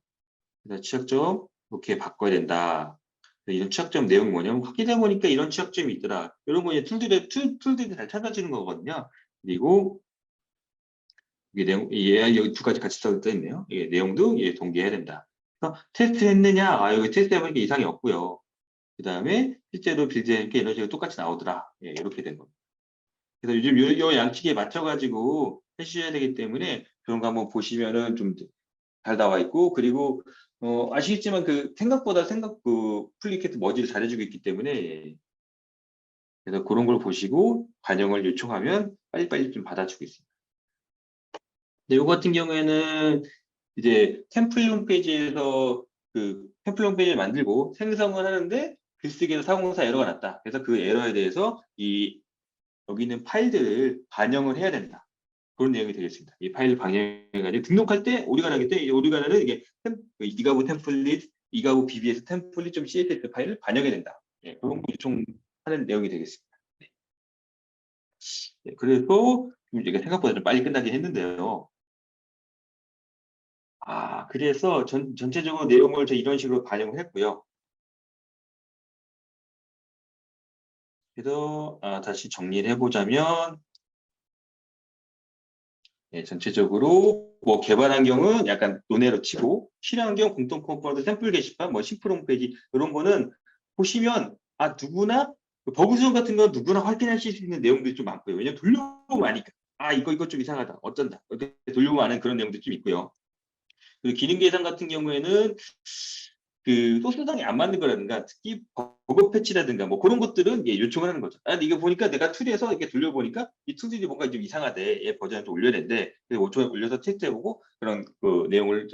Speaker 2: 그래서 취약점 이렇게 바꿔야 된다. 이런 취약점 내용이 뭐냐면 확인해 보니까 이런 취약점이 있더라. 이런 거 이제 툴들이 잘 찾아주는 거거든요. 그리고 이게 내용, 여기 2가지 같이 써 있네요. 이게 내용도 동기해야 된다. 그래서 테스트 했느냐? 여기 테스트 해보니까 이상이 없고요. 그 다음에 실제로 빌드하니까 이런 식으로 똑같이 나오더라. 이렇게 된 겁니다. 그래서 요즘 요 양측에 맞춰가지고 해주셔야 되기 때문에 그런 거 한번 보시면은 좀 잘 나와 있고, 그리고, 아시겠지만 생각보다 플리캐트 머지를 잘해주고 있기 때문에, 그래서 그런 걸 보시고 반영을 요청하면 빨리빨리 좀 받아주고 있습니다. 근데 요 같은 경우에는 이제 템플 홈페이지에서 템플 홈페이지를 만들고 생성을 하는데 글쓰기에서 404 에러가 났다. 그래서 그 에러에 대해서 여기 있는 파일들을 반영을 해야 된다. 그런 내용이 되겠습니다. 이 파일을 반영해가지고 등록할 때 오리가나기 때문에 오리가나는 이게 이가부 템플릿, 이가부 BBS 템플릿 좀 CSS 파일을 반영해야 된다. 그런 거 요청하는 내용이 되겠습니다. 그래서 이게 생각보다 좀 빨리 끝나긴 했는데요. 그래서 전체적으로 내용을 이런 식으로 반영을 했고요. 그래서 다시 정리를 해보자면, 전체적으로 뭐 개발 환경은 약간 논외로 치고, 실행 환경, 공통 컴포넌트, 샘플 게시판, 뭐 심플 홈페이지 이런 거는 보시면 누구나 버그 수정 같은 건 누구나 확인할 수 있는 내용들이 좀 많고요. 왜냐면 돌려보면 아니까 이거 좀 이상하다, 어쩐다 이렇게 돌려보면 아는 그런 내용들이 좀 있고요. 그리고 기능 계산 같은 경우에는 그 소스상에 안 맞는 거라든가 특히 버그 패치라든가 뭐 그런 것들은 요청을 하는 거죠. 근데 이거 보니까 내가 툴에서 이렇게 돌려보니까 이 툴들이 뭔가 좀 이상하대. 얘 버전을 좀 올려야 되는데 그래서 5초에 올려서 테스트해보고 그런 그 내용을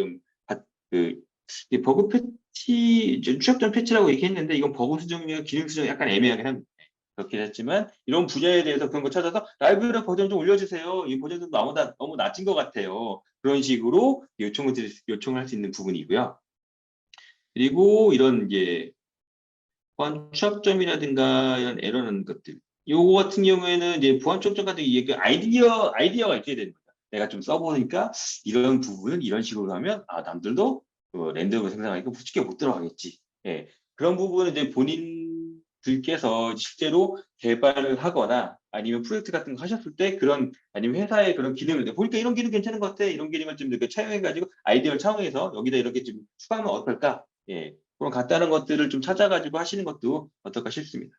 Speaker 2: 이 버그 패치 취약점 패치라고 얘기했는데 이건 버그 수정이랑 기능 수정 약간 애매하긴 합니다. 그렇긴 했지만 이런 분야에 대해서 그런 거 찾아서 라이브러리 버전 좀 올려주세요. 이 버전도 너무 낮은 것 같아요. 그런 식으로 요청을 할 수 있는 부분이고요. 그리고 이런 보안 취약점이라든가 이런 에러라는 것들. 요거 같은 경우에는 보안 취약점 같은 게 아이디어가 있어야 되는 거죠. 내가 좀 써보니까 이런 부분은 이런 식으로 하면 남들도 랜덤으로 생성하니까 쉽게 못 들어가겠지. 그런 부분은 본인들께서 실제로 개발을 하거나 아니면 프로젝트 같은 거 하셨을 때 아니면 회사의 그런 기능을 보니까 이런 기능 괜찮은 것 같아. 이런 기능을 좀 이렇게 차용해가지고 아이디어를 차용해서 여기다 이렇게 좀 추가하면 어떨까? 그런 간단한 것들을 좀 찾아가지고 하시는 것도 어떨까 싶습니다.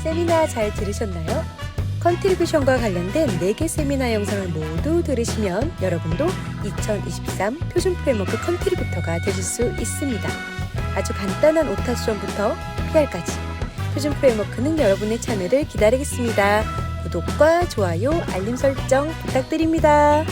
Speaker 1: 세미나 잘 들으셨나요? 컨트리뷰션과 관련된 4개 세미나 영상을 모두 들으시면 여러분도 2023 표준 프레임워크 컨트리뷰터가 되실 수 있습니다. 아주 간단한 오타 수정부터 PR까지 표준 프레임워크는 여러분의 참여를 기다리겠습니다. 구독과 좋아요, 알림 설정 부탁드립니다.